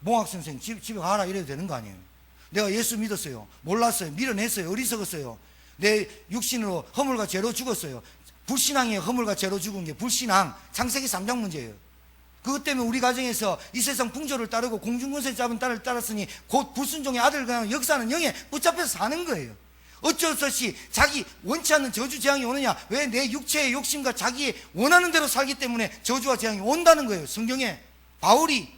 몽학선생 집에 가라 이래도 되는 거 아니에요. 내가 예수 믿었어요. 몰랐어요. 밀어냈어요. 어리석었어요. 내 육신으로 허물과 죄로 죽었어요. 불신앙에 허물과 죄로 죽은 게 불신앙, 창세기 3장 문제예요. 그것 때문에 우리 가정에서 이 세상 풍조를 따르고 공중권세 잡은 딸을 따랐으니 곧 불순종의 아들을 그냥 역사하는 영에 붙잡혀서 사는 거예요. 어쩔 수 없이 자기 원치 않는 저주 재앙이 오느냐? 왜? 내 육체의 욕심과 자기 원하는 대로 살기 때문에 저주와 재앙이 온다는 거예요. 성경에 바울이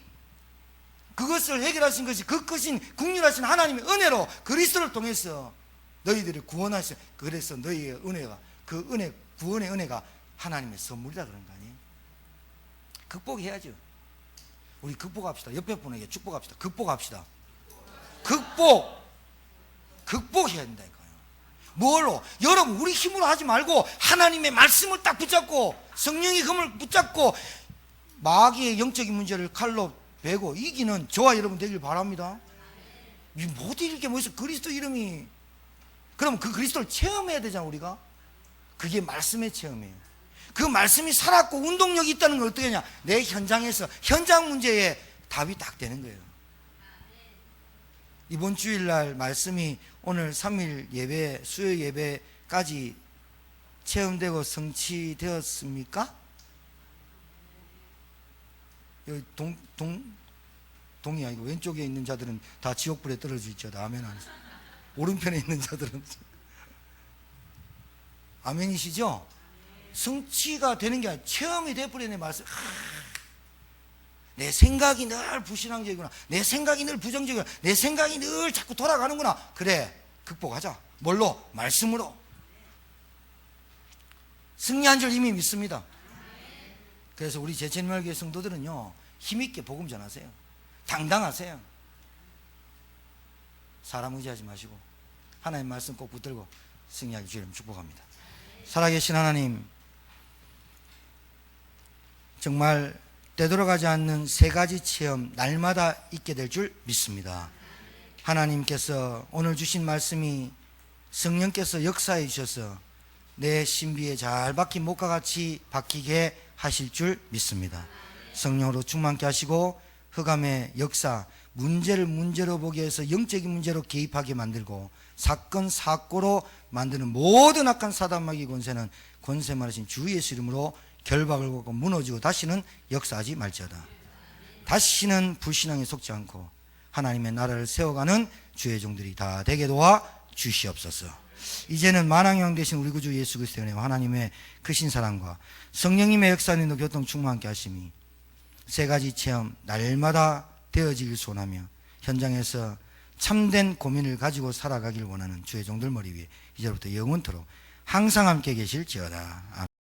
그것을 해결하신 것이 그 크신 국률하신 하나님의 은혜로 그리스도를 통해서 너희들을 구원하셨어요. 그래서 너희의 은혜가, 그 은혜, 구원의 은혜가 하나님의 선물이다 그런 거 아니에요? 극복해야죠. 우리 극복합시다. 옆에 분에게 축복합시다. 극복합시다. 극복해야 된다니까요. 뭘로? 여러분, 우리 힘으로 하지 말고 하나님의 말씀을 딱 붙잡고 성령의 검을 붙잡고 마귀의 영적인 문제를 칼로 베고 이기는 저와 여러분 되길 바랍니다. 못 이길 게 뭐 있어? 그리스도 이름이. 그럼 그 그리스도를 체험해야 되잖아, 우리가. 그게 말씀의 체험이에요. 그 말씀이 살았고 운동력이 있다는 걸 어떻게 하냐? 내 현장에서 현장 문제에 답이 딱 되는 거예요. 이번 주일날 말씀이 오늘 3일 예배, 수요 예배까지 체험되고 성취되었습니까? 여기 동이 아니고 왼쪽에 있는 자들은 다 지옥불에 떨어져 있죠. 아멘 안 했어요. 오른편에 있는 자들은 아멘이시죠? 성취가 되는 게 아니라 체험이 돼버리네. 말씀. 내 생각이 늘 불신앙적이구나. 내 생각이 늘 부정적이구나. 내 생각이 늘 자꾸 돌아가는구나. 그래, 극복하자. 뭘로? 말씀으로. 승리한 줄 이미 믿습니다. 그래서 우리 제천말교회 성도들은요, 힘있게 복음 전하세요. 당당하세요. 사람 의지하지 마시고 하나님 말씀 꼭 붙들고 승리하기 주님 축복합니다. 살아계신 하나님, 정말 되돌아가지 않는 세 가지 체험 날마다 있게 될 줄 믿습니다. 하나님께서 오늘 주신 말씀이 성령께서 역사해 주셔서 내 신비에 잘 박힌 목과 같이 박히게 하실 줄 믿습니다. 성령으로 충만케 하시고 흑암의 역사, 문제를 문제로 보게 해서 영적인 문제로 개입하게 만들고 사건 사고로 만드는 모든 악한 사단마귀 권세는 권세만하신 주 예수 이름으로 결박을 받고 무너지고 다시는 역사하지 말지어다. 다시는 불신앙에 속지 않고 하나님의 나라를 세워가는 주의 종들이 다 되게 도와 주시옵소서. 이제는 만왕형 되신 우리 구주 예수 그리스도의 은혜와 하나님의 크신 사랑과 성령님의 역사님도 교통 충만케 하심이 세 가지 체험 날마다 되어지길 소원하며 현장에서 참된 고민을 가지고 살아가길 원하는 주의 종들 머리 위에 이제부터 영원토록 항상 함께 계실지어다. 아멘.